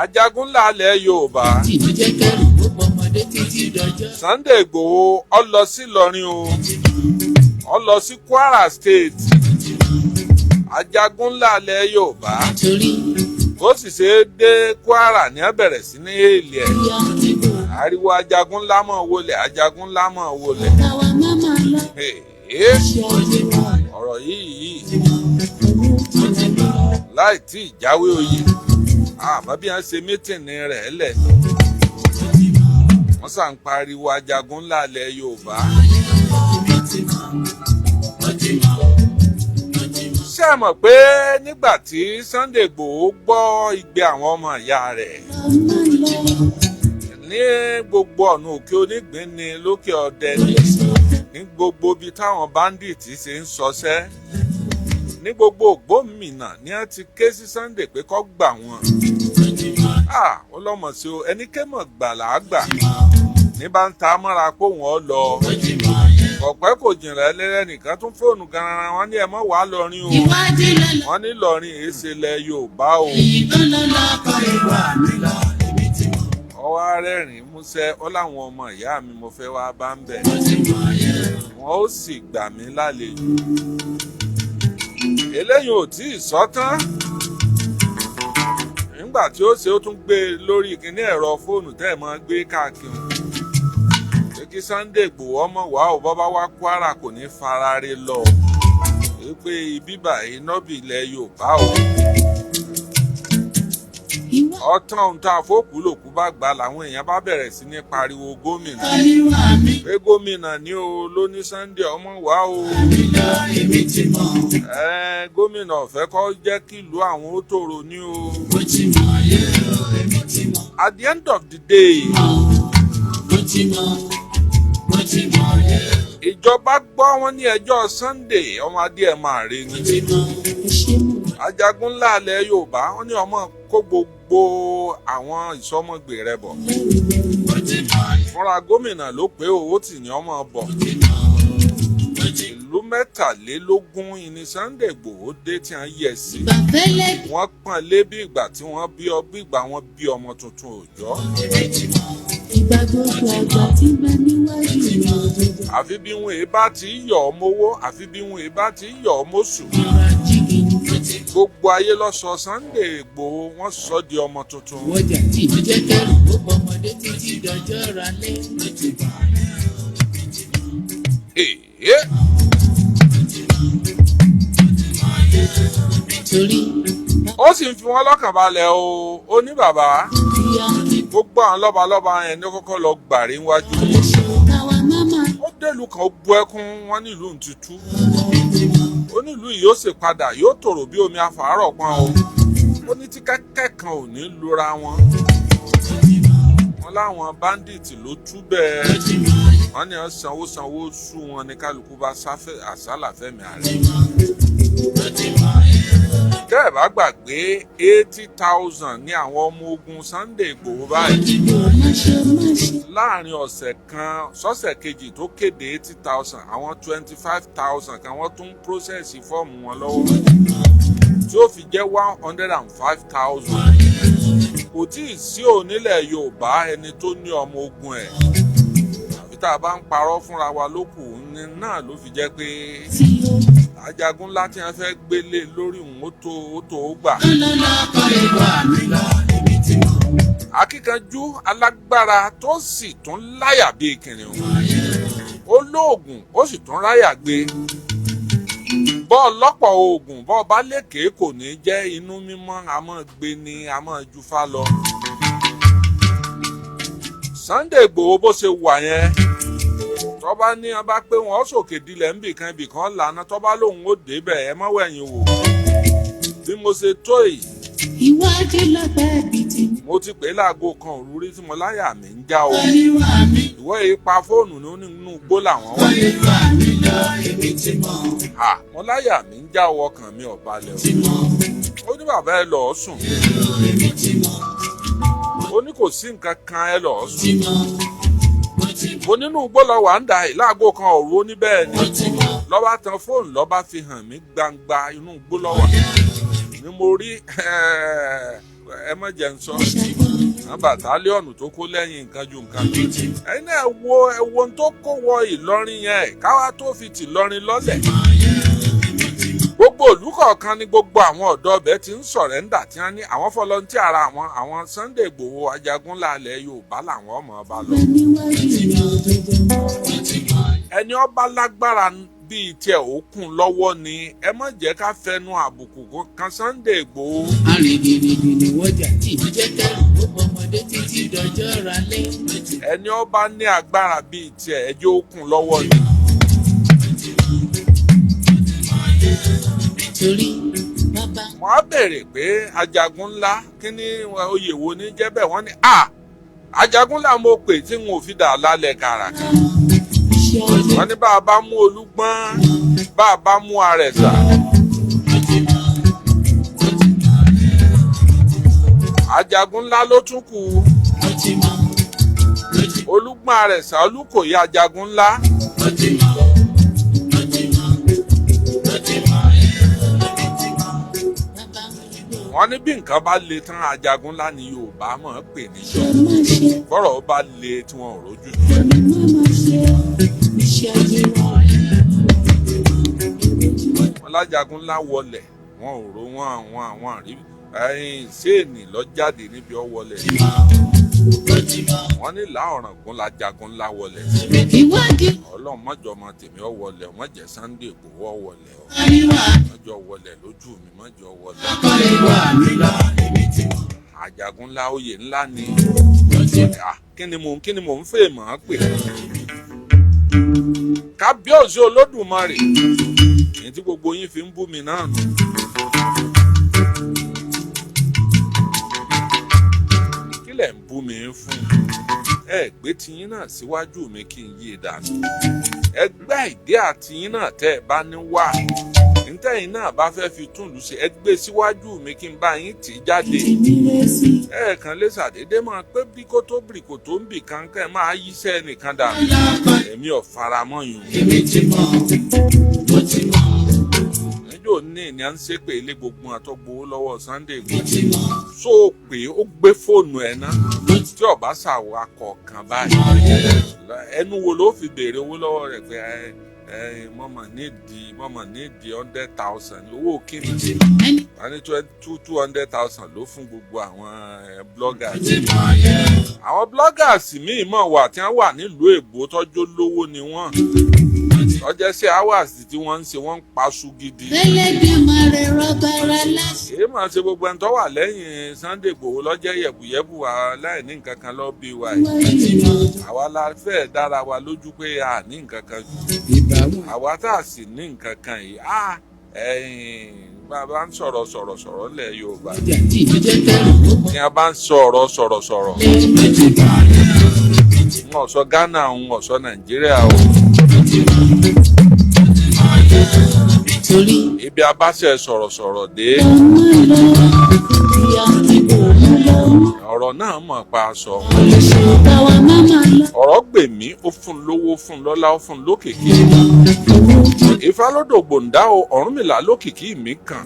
Ajagunla ilẹ̀ Yorùbá. Sunday Igboho ó lọ sí Ìlọrin o, ó lọ sí Kwara State. Ajagunla ilẹ̀ Yorùbá. Ó sì ṣe dé Kwara ní bẹ̀rẹ̀ sí ní èlé ẹ̀. Ariwo Ajagunla mọ̀ wọlé, Ajagunla mọ̀ wọlé. Ọ̀rọ̀ yìí láì tí ìjáwé oyè àmọ́ bí wọ́n ṣe mítìnì rẹ̀ lẹ̀ wọ́n sàn pariwo Ajagunla ilẹ̀ Yorùbá. Ṣé ẹ mọ̀ pé nígbà tí Sunday Igboho gbọ́ igbe àwọn ọmọ ìyá rẹ̀ ní gbogbo ọ̀nà òkè onígbín ni lókè ọdẹ ní gbogbo ibi táwọn báńdíìtì ṣe ń ṣọṣẹ́ ní gbogbo ògbómìnà ni wọ́n ti ké sí Sunday pé kó gbà wọ́n. Ó lọ́mọ sí o ẹni kémọ̀ gbà làágbà ní bá ń ta mọ́ra pé òun ọ lọ. Ọ̀pẹ́ kò jìnrà ẹlẹ́rẹ́ nìkan tún fóònù gan-an wọn ní ẹ mọ́ wàá lọrin o. Wọ́n ní lọrin èsè ilẹ̀ Yorùbá o. Ọwọ́ arẹ́rìn músẹ́ ó láwọn ọmọ ìyá mi mo fẹ́ wá bá ń bẹ̀. Wọ́n ó sì gbà mí lálejò. Eléyìí ò tí ì sọ tán. Nígbà tí ó ṣe ó tún gbé lórí kíní ẹ̀rọ fóònù tẹ́ ẹ̀ máa gbé káàkiri. Kí Sunday Igboho ọmọ wa ò bọ́ bá wá Kwara kò ní farare lọ. Pé ibíbà iná bí ilẹ̀ Yorùbá o. Ọ̀tán ohun tá a fòkú lòkú bá gbà làwọn èèyàn bá bẹ̀rẹ̀ sí ní pariwo gómìnà. Pé gómìnà ní o ló ní Sunday ọmọ wa o. Gómìnà ọ̀fẹ́ kọ́ jẹ́ kí ìlú àwọn ó tòrò ní o. At the end of the day, ìjọba gbọ́ wọn ní ẹjọ́ Sunday ọmọ adìẹ máa rí ni. Ajagunla ilẹ̀ Yorùbá wọ́n ní ọmọ kó gbogbo àwọn ìsọmọgbè rẹ̀ bọ̀. Fúnra gómìnà ló pé owó tì ní ọmọ bọ̀. Ìlú 23 ìní Sunday Igboho dé tí wọ́n yẹ̀ sí. Wọ́n pọ́n lé bí ìgbà tí wọ́n bí ìgbà wọn bí ọmọ tuntun òòjọ́. Ìgbà gbogbo àgbà tí bá níwájú ìrìn. Àfi bí wọn èébá ti yọ̀ ọ́ mówó, àfi bí wọn èébá ti yọ̀ ọ́ mọ́sù. Gbogbo ayé ló sọ Sunday Igboho wọ́n sọ di ọmọ tuntun. Wọ́jà tí ìlú jẹ́ kẹrù ó pọ̀ ọmọdé títí dọjọ́ ra lé. Ó sì ń fi wọ́n lọ́kàn balẹ̀ o, ó ní bàbá. Gbogbo àwọn lọ́balọ́ba yẹn ní kọ́kọ́ lọ gbàrí wájú. Ó délùú kan ó bú ẹkún wọn nílùú ntutù. Ó nílùú yìí ó sì padà yóò tòrò bí omi afàárọ̀ pọ́n o. Ó ní tí kẹ́kẹ́ kan ò ní lura wọn. Wọ́n láwọn báńdíìtì ló tú bẹ́ẹ̀. Wọ́n ní sanwó sú wọn ní kálukú bá sáfẹ́ àsálà fẹ́mi ààrẹ. Tẹ́ ẹ̀ bá gbàgbé 80,000 ní àwọn ọmọ ogun Sunday Igboho báyìí. Láàárín ọ̀sẹ̀ kan sọ́sẹ̀ kejì tó kéde 80,000 àwọn 25,000 kan wọ́n tún prósẹ̀sì fọ́ọ̀mù wọn lọ́wọ́ tí ó fi jẹ́ 105,000. Kò tí ì sí onílẹ̀ Yorùbá ẹni tó ní ọmọ ogun ẹ̀. Àbí tá a bá ń parọ́ fúnra wa lókù náà ló fi jẹ́ pé Ajagunla tí wọ́n fẹ́ gbélé lórí òun ó tó gbà. Akíkanjú alágbára tó sì tún láyà bíi kìnìún. Ó lóògùn ó sì tún ráyà gbé. Bọ́ lọ́pọ̀ oògùn bọ́ bá lékèé kò ní jẹ́ inú mímọ́ àmọ́ gbé ni àmọ́ jufá lọ. Sunday Igboho bó ṣe wà yẹn. Tọ́ba ní ọba pé wọ́n sòkè dilẹ̀ nbìkan lànà tọ́ba lòun ó débẹ̀ ẹ mọ́ wẹ̀yìn wò. Bí mo ṣe tó yìí. Iwájú lọ́pẹ́ bìtì. Mo ti pè é láago kan òru rí tí mo láyà mi ń já o. Ìwọ yìí pa fóònù nínú igbó làwọn wà. Mo láyà mi ń já ọkàn mi ò balẹ̀ o. Ó ní bàbá ẹ lọ́ọ́ sùn. Ó ní kò sí nǹkan kan ẹ lọ́ọ́ sùn. Mo nínú igbó lọ wà ń da ìláàgò kan òru ó ní bẹ́ẹ̀ ni. Lọ́ba tan fóònù lọ́ba fi hàn mí gbangba inú igbó lọ́wọ́. Ni mo rí ẹ má jẹ́ ń sọ bàtálíọ̀nù tó kó lẹ́yìn nǹkan ju nǹkan lọ. ẹ̀yin náà wo ohun tó kó wọ Ìlọrin yẹn káwá tó fi ti Ìlọrin lọ́lẹ̀. gbogbo ìlú kọ̀ọ̀kan ni gbogbo àwọn ọ̀dọ́ ọbẹ̀ ti ń sọ̀rẹ́ńdà tí wọ́n ní àwọn fọlọ́ntì ara àwọn Sunday Igboho Ajagunla ilẹ̀ Yorùbá làwọn ọmọ ọba lọ. ẹni ọba lágbára bíi tiẹ̀ òkun lọ́wọ́ ni ẹ má jẹ́ ká fẹnu àbùkù kan Sunday Igboho. arìnrìnrìn ni wọ́n jà tí ìjẹ́ kẹrù ó bọ́mọdé títí dọjọ́ ralẹ́. ẹni ọba ní agbára bíi tiẹ̀ ẹjọ́ òkun lọ́wọ́ ni. torí bàbá. wọ́n á béèrè pé Ajagunla kí ni oyè wo ní jẹ́ bẹ́ẹ̀ wọ́n ní Ajagunla mo pè tí n ò fi dà lálẹ́ kàràkà. wọ́n ní bá a bá mú Olúgbọ́n bá a bá mú Àrẹ̀sà. Ajagunla ló tún kù. Olúgbọ́n Àrẹ̀sà Olúkòyí Ajagunla. wọ́n ní bí nǹkan bá le tán Ajagunla ni Yorùbá mọ̀ ọ́n pè ní jọ. bọ́rọ̀ bá le tí wọ́n ò rójú tó. wọ́n l'Ajagunla wọlẹ̀ wọn ò ró wọn àwọn àrí ṣéènì lọ jáde níbi ọ wọlẹ̀. wọ́n ní Ọ̀ràngún l'Ajagunla wọlẹ̀. Ọlọ́run mọ́jọ ọmọ tèmi ọ wọlẹ̀ wọ́n jẹ́ Sunday Igboho ọ wọlẹ̀ ọ. mọ́jọ wọlẹ̀ lójú mi mọ́jọ wọlẹ̀. Ajagunla oyè ńlá ni. kí ni mò ń fẹ́ mọ̀ ọ́n pè. Kábíyèsí Olódùmarè èyí tí gbogbo yín fi ń bú mi náà nù. kí lẹ̀ ń bú mi fún? ẹ gbé tiyín náà síwájú mi kí n yí dànù. ẹgbẹ́ ìdí àtiyín náà tẹ́ ẹ bá ní wá ntẹ́yìn náà bá fẹ́ fi túnlù ṣe ẹ gbé síwájú mi kí n bá yín tì í jáde. ẹ kàn lè ṣàdédé máa pé bí kò tó bìrì kò tó ń bì kankan máa yíṣẹ́ nìkan dànù. èmi ò fara mọ́ yùn. níjó ní à ń ṣe pé ilé gbogbo àtọ́gbowó lọ́wọ́ Sunday Igboho. so pé ó gbé fóònù ẹ̀ náà tí ọba ṣàwakọ̀ kan báyìí. ẹnu wo ló fi béèrè owó lọ́wọ́ rẹ̀ pé mọ́mọ́ nídìí 100,000 owó kíni wọ́n ní 200,000 ló fún gbogbo àwọn bloggers. àwọn bloggers míì mọ̀ wà tí wọ́n wà nílùú èbó tọ́jú lówó ni wọ́n ọjọ́ sí hours tí wọ́n ń ṣe wọ́n ń paṣu gidi. èyí máa ṣe gbogbo ẹni tó wà lẹ́yìn Sunday Igboho lọ́jọ́ yẹ̀bùyẹ̀bù láì ní nǹkan kan lọ́ bí wa yìí. àwa la fẹ́ dára wa lójú pé a ní nǹkan kan jù. àwa tá a sì ní nǹkan kan yìí bá ń sọ̀rọ̀ lẹ̀ Yorùbá. ní a bá ń sọ̀rọ̀. n ò sọ Ghana n ò sọ Nàìjíríà o. ibi abáṣẹ sọ̀rọ̀ dé. ọ̀rọ̀ náà mọ̀ pa aṣọ. ọ̀rọ̀ gbèmí ó fún lówó fún lọ́lá ó fún lókìkí. Ifá lódò gbòǹdá o Ọ̀rúnmìlà lókìkí mi kàn.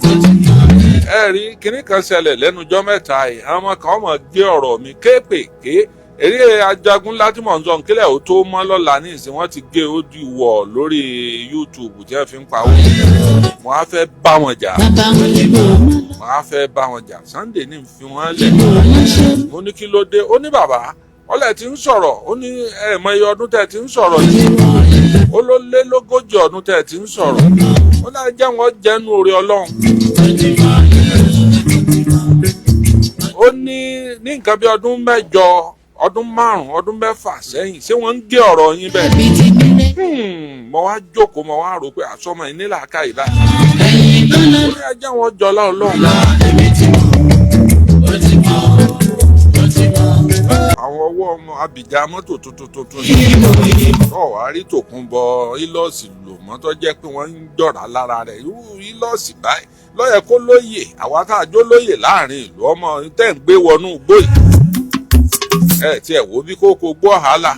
ẹ rí kinní kan ṣẹlẹ̀ lẹ́nujọ́ mẹ́ta yìí àwọn ọmọ kan mọ̀ gbé ọ̀rọ̀ mi kéékèèké. eré Ajagunla tí mò ń sọ nkílẹ̀ ó tó mọ́ lọ́la ní ìsìn wọ́n ti gé ó di wọ̀ lórí YouTube tí wọ́n fi ń pawó. mo á fẹ́ bá wọn jà. Sunday ní fi wọ́n lẹ̀. mo ní kí ló dé ó ní bàbá ọlẹ̀ tí ń sọ̀rọ̀ ó ní ẹ̀mọ iye ọdún tẹ̀ tí ń sọ̀rọ̀ yìí ó ló lé lógójì ọdún tẹ̀ tí ń sọ̀rọ̀ ó náà jẹ́ wọn jẹ́nu oore Ọlọ́run. ó ní nǹkan bí ọdún 8 ọdún 5 ọdún 6 sẹ́yìn ṣé wọ́n ń gé ọ̀rọ̀ yín bẹ́ẹ̀. mo wá jókòó mo wá rò pé àsọmọ yìí nílà ká ìlà. ó ní ẹjẹ́ wọn jọlá Ọlọ́run. àwọn ọwọ́ ọmọ Abìjà mọ́tò tuntun yìí wá rí Tòkunbọ̀ ílọ́ọ̀sì lò mọ́tò jẹ́ pé wọ́n ń jọ̀rà lára rẹ̀ irú ílọ́ọ̀sì báyìí lọ́yẹ̀ kó lóye àwa tá a jó lóye láàrin ìlú ọmọ tẹ́ ń gbé wọnú igbó yìí. tí ẹ wo bí kókó gbọ́ hàlà.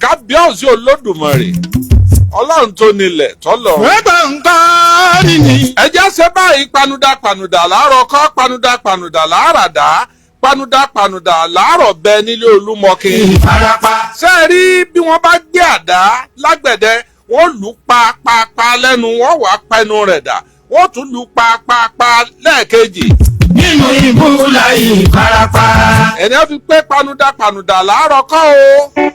Kábíyèsí Olódùmarè Ọlọ́run tó nílẹ̀ tọ́lọ̀. ẹgbẹ́ nǹkan rí ni. ẹ jẹ́ ṣe báyìí panudà láàárọ̀ kọ́ panudà láàràdá panudà láàárọ̀ bẹ nílé Olúmọkin. Ìfarapa. ṣé ẹ rí bí wọ́n bá gbé àdá lágbẹ̀dẹ wọ́n lù pa lẹ́nu wọ́n wàá pẹnu rẹ̀ dà wọ́n tún lù pa lẹ́ẹ̀kejì. Nínú ìbúlà ìfarapa. ẹni á fi pé panudà láàárọ̀ kọ́ o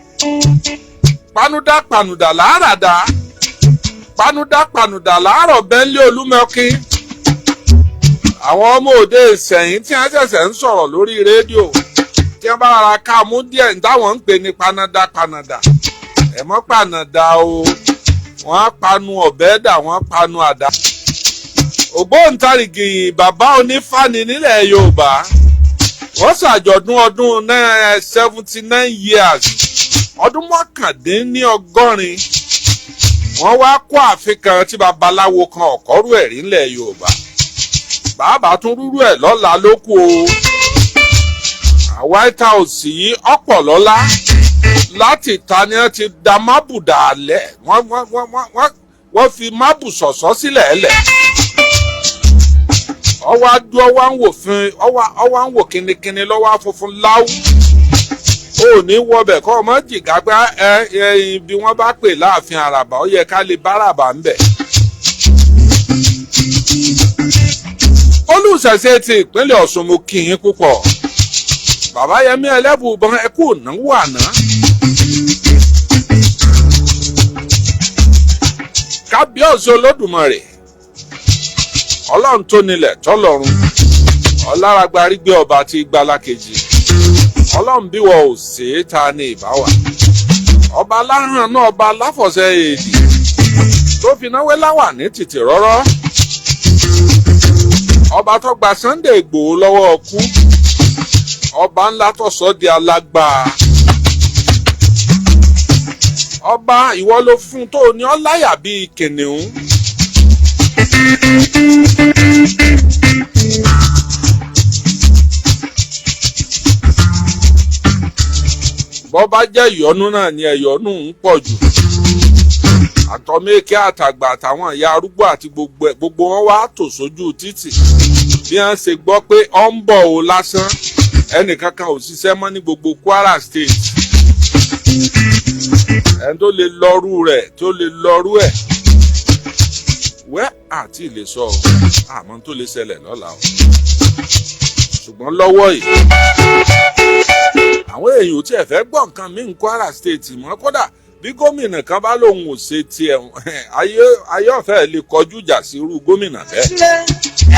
panudà láàràdá panudà láàárọ̀ bẹ nílé Olúmọkin. àwọn ọmọ òde ìsẹ̀yìn tí wọ́n ṣẹ̀ṣẹ̀ ń sọ̀rọ̀ lórí rédíò tí wọ́n bá rárá ká mú díẹ̀ táwọn ń pè ní panadà ẹ̀ mọ́ panadà o wọ́n á panu ọ̀bẹ dà wọ́n panu àdá. ògbóǹtarìgì bàbá onífàní nílẹ̀ Yorùbá wọ́n ṣàjọ̀dún ọdún 79 years ọdún 1980 wọ́n wá kó ààfin kan tí babaláwo kan ọ̀kọ́rú ẹ̀rí nílẹ̀ Yorùbá. bàbá tún rúrú ẹ̀ lọ́la ló kù o. White House yìí ọ̀pọ̀ lọ́la láti ta ni wọ́n ti da mábù dàálẹ̀ wọ́n fi mábù ṣọ̀ṣọ́ sílẹ̀ ẹ̀lẹ̀. ọwọ́ adú ọwọ́ ń wò kínníkínní lọ́wọ́ funfun láwù. ó ní wọbẹ̀ kọ́ ọmọ jìgá pé bí wọ́n bá pè láàfin àràbà ó yẹ ká lè bá àràbà ń bẹ̀. olùṣẹ̀ṣẹ̀ ti ìpínlẹ̀ Ọ̀ṣun mo kí yín púpọ̀. bàbá Yẹmí Ẹlẹ́bùúbọn ẹ kú ìnáwó àná. kábíyèsí Olódùmarè ọlọ́run tó nílẹ̀ tọ́lọ́run ọlárágbárí gbé ọba tí gbálá kejì ọlọ́run bí wọ́n ò sí ta ní ìbáwá ọba aláhàn náà ọba aláfọ̀ṣẹ èdè tó fi náwó láwà ní tìtì rọ́rọ́ ọba tó gba Sunday Igboho lọ́wọ́ ọkú ọba ńlá tó sọ di alágbára ọba ìwọ ló fún tó ní ọláyà bíi kìnìún. bọ́ bá jẹ́ ìyọnú náà ni ẹ̀yọ́nú ń pọ̀ jù àtọ́mẹ́kẹ́ àtàgbà àtàwọn ìyá arúgbó àti gbogbo wọn wá tò sójú títì bí wọ́n ṣe gbọ́ pé ọ ń bọ̀ o lásán ẹnìkankan ò ṣiṣẹ́ mọ́ ní gbogbo Kwara State ẹni tó lè lọ́rú rẹ̀ tó lè lọ́rú ẹ̀ wẹ́ àti lè sọ àmọ́ tó lè ṣẹlẹ̀ lọ́la o ṣùgbọ́n lọ́wọ́ yìí àwọn èèyàn ò tiẹ̀ fẹ́ gbọ́ nǹkan mí ní Kwara State mọ́ kódà bí gómìnà kan bá lóun ò ṣe tiẹ̀ ayé ọ̀fẹ́ lè kọjú ìjà sí irú gómìnà bẹ́ẹ̀.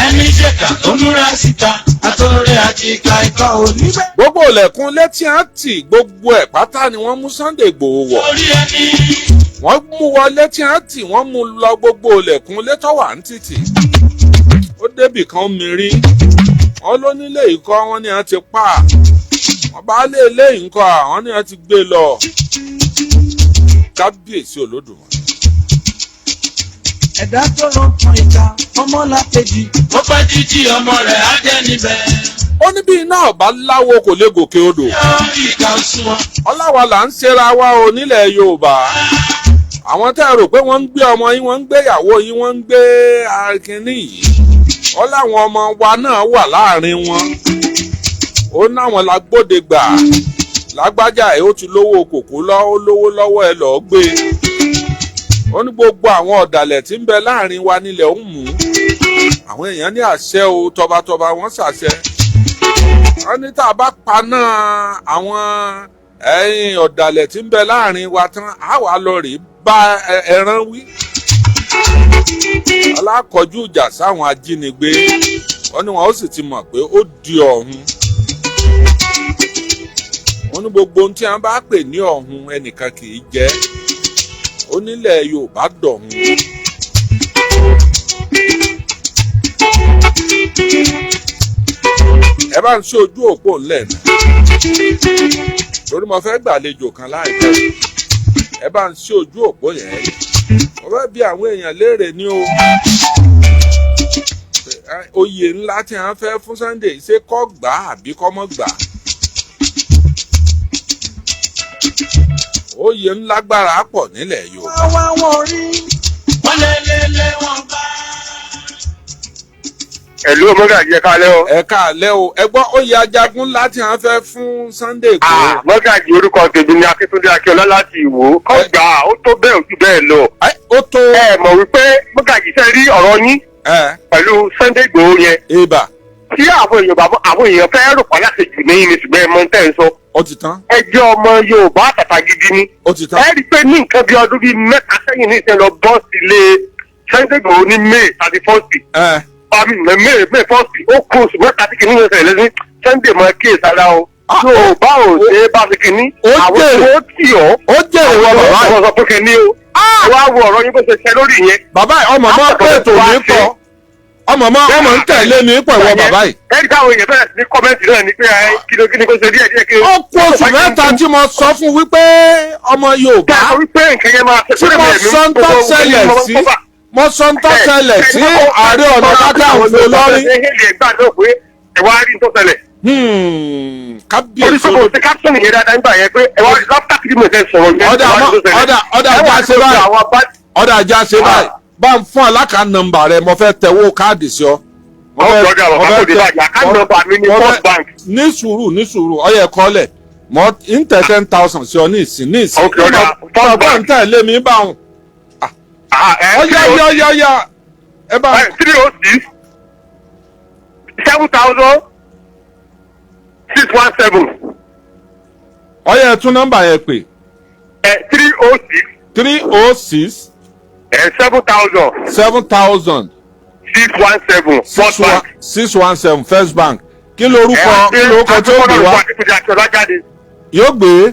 ẹni ṣèkà tó múra síta àtọ̀rẹ́ àti ìka ikọ̀ oníbẹ̀. gbogbo ilẹ̀kùn létí àǹtí gbogbo ẹ̀ pátá ni wọ́n mú Sunday Igboho wọ̀. orí ẹni. wọ́n mú wọ létí àǹtí wọ́n mú lọ gbogbo ilẹ̀kùn létọ́wà ń títì. ó débì kan mìírí wọ́n ló nílé ìkọ́ wọn ni wọ́n ti pa wọ́n bá lé ilé ìkọ́ àwọn ni wọ́n ti gbé lọ. kábíyèsí Olódùmarè. ẹ̀dá tó rán kan ìka ọmọlàkejì ó pẹ́ jíjí ọmọ rẹ̀ á jẹ́ níbẹ̀. ó ní bí iná ọ̀bá láwo kò lè gòkè odò. ìka òṣùwọ̀n. ọláwa là ń ṣera wa o nílẹ̀ Yorùbá. àwọn tẹ́ ẹ rò pé wọ́n ń gbé ọmọ yín wọ́n ń gbé ìyàwó yín wọ́n ń gbé akínní yìí. ó láwọn ọmọ wa náà wà láàrin wọn. ó náwọn lágbóde gbà lágbájá ẹ̀ ó ti lówó kòkó ó lówó lọ́wọ́ ẹ lọ́ọ́ gbé. ó ní gbogbo àwọn ọ̀dàlẹ̀ tí ń bẹ láàrin wa nílẹ̀ ń mú. àwọn èèyàn ní àṣẹ o tọbatọba wọ́n ṣàṣẹ. wọ́n ní tá a bá paná àwọn ọ̀dàlẹ̀ tí ń bẹ láàrin wa tán á wà lọ rèé bá ẹran wí. alákọ̀ọ́jú ìjà sáwọn ajínigbé wọ́n ní wọn ó sì ti mọ̀ pé ó di ọ̀hún. wọ́n ní gbogbo ohun tí wọ́n bá pè ní ọ̀hún ẹnìkan kì í jẹ́ onílẹ̀ Yorùbá dọ̀hún. ẹ bá ń ṣe ojú òpó ńlẹ̀ náà torí mo fẹ́ gbàlejò kan láìpẹ́ ẹ bá ń ṣe ojú òpó yẹn mo fẹ́ bi àwọn èèyàn léèrè ní o oyè ńlá tí wọ́n fẹ́ fún Sunday ṣé kó gbà àbí kó má gbà. oyè ńlágbára pọ̀ nílẹ̀ Yorùbá. wá wọn rí wọn lé wọn bá. ẹ̀lú mọ́gàjì ẹ̀ka alẹ́ o. Ẹ káalẹ́ o. Ẹ gbọ́ oyè Ajagunla tí wọ́n fẹ́ fún Sunday Igboho. Mọ́gàjì orúkọ tèmi ni Akíntúndé Akíọlá láti Ìwó. Ọgbà ó tó bẹ́ẹ̀ ojú bẹ́ẹ̀ lọ. Ó tó. Ẹ mọ̀ wípé mọ́gàjì fẹ́ rí ọ̀rọ̀ yín pẹ̀lú Sunday Igboho yẹn. Ibà. Tí àwọn èèyàn fẹ́ rò pa láti jù ní ìní ṣùgbọ́n ẹ mọ̀ tẹ́ ń sọ. Ó ti tán. Ẹjọ́ ọmọ Yorùbá àtàtà gidi ni. Ó ti tán. Ẹ rí i pé ní nǹkan bí ọdún bíi mẹ́ta sẹ́yìn ní ìṣẹ́ lọ bọ́ọ̀sì ilé Sunday Igboho ní May 31st. May 1st ó kó oṣù mẹ́ta tí kìíní lọ́sẹ̀ lẹ́sìn Sunday máa kíyè sára o. Yorùbá ò ṣe é bá fi kìíní. Àwọn owó tì ọ́. Ó jèrè wọ bàbá yìí. Àwọn sọ pé kìíní o. Ẹ wá wo ọ̀rọ̀ yín bó ṣe ṣe lórí yẹn. Bàbá yìí ọmọ mọ́ pé ètò mi pọ̀. Ọmọ ń tẹ̀lé mi pọ̀ ìwọ bàbá yìí. Ẹ̀rí káwọn èèyàn bẹ̀rẹ̀ sí ní kọ́mẹ́ǹtì náà ni pé kíni kó ṣe díẹ̀ díẹ̀ kí. Ó kó oṣù mẹ́ta tí mo sọ fún wípé ọmọ Yorùbá tí mo sọ ń tọ́ ṣẹlẹ̀ sí Ààrẹ Ọ̀nà Kakanfò lórí. Kábíyèsí. Oríṣiríṣi ti caption yẹn dáadáa nígbà yẹn pé ẹ wá láfíà kìí mọ̀ ẹ́ sọ̀rọ̀ yẹn. Ọ̀dà ajá ṣe báyìí. Bá ń fún alákà nọ́mbà rẹ mo fẹ́ tẹ̀wó káàdì sí ọ. Ní sùúrù ọyẹ kọ́lẹ̀ mo ń tẹ̀ 10,000 sí ọ ní ìsìn. Ọgbọ́n ń tẹ̀lé mi bá wọn. Ọyá ẹ bá. 306 7,617. Ọyá ẹ tún nọ́mbà yẹn pè. 306 7,000 617 First Bank. Kí lorúkọ tí ó gbé wá? Yóò gbé.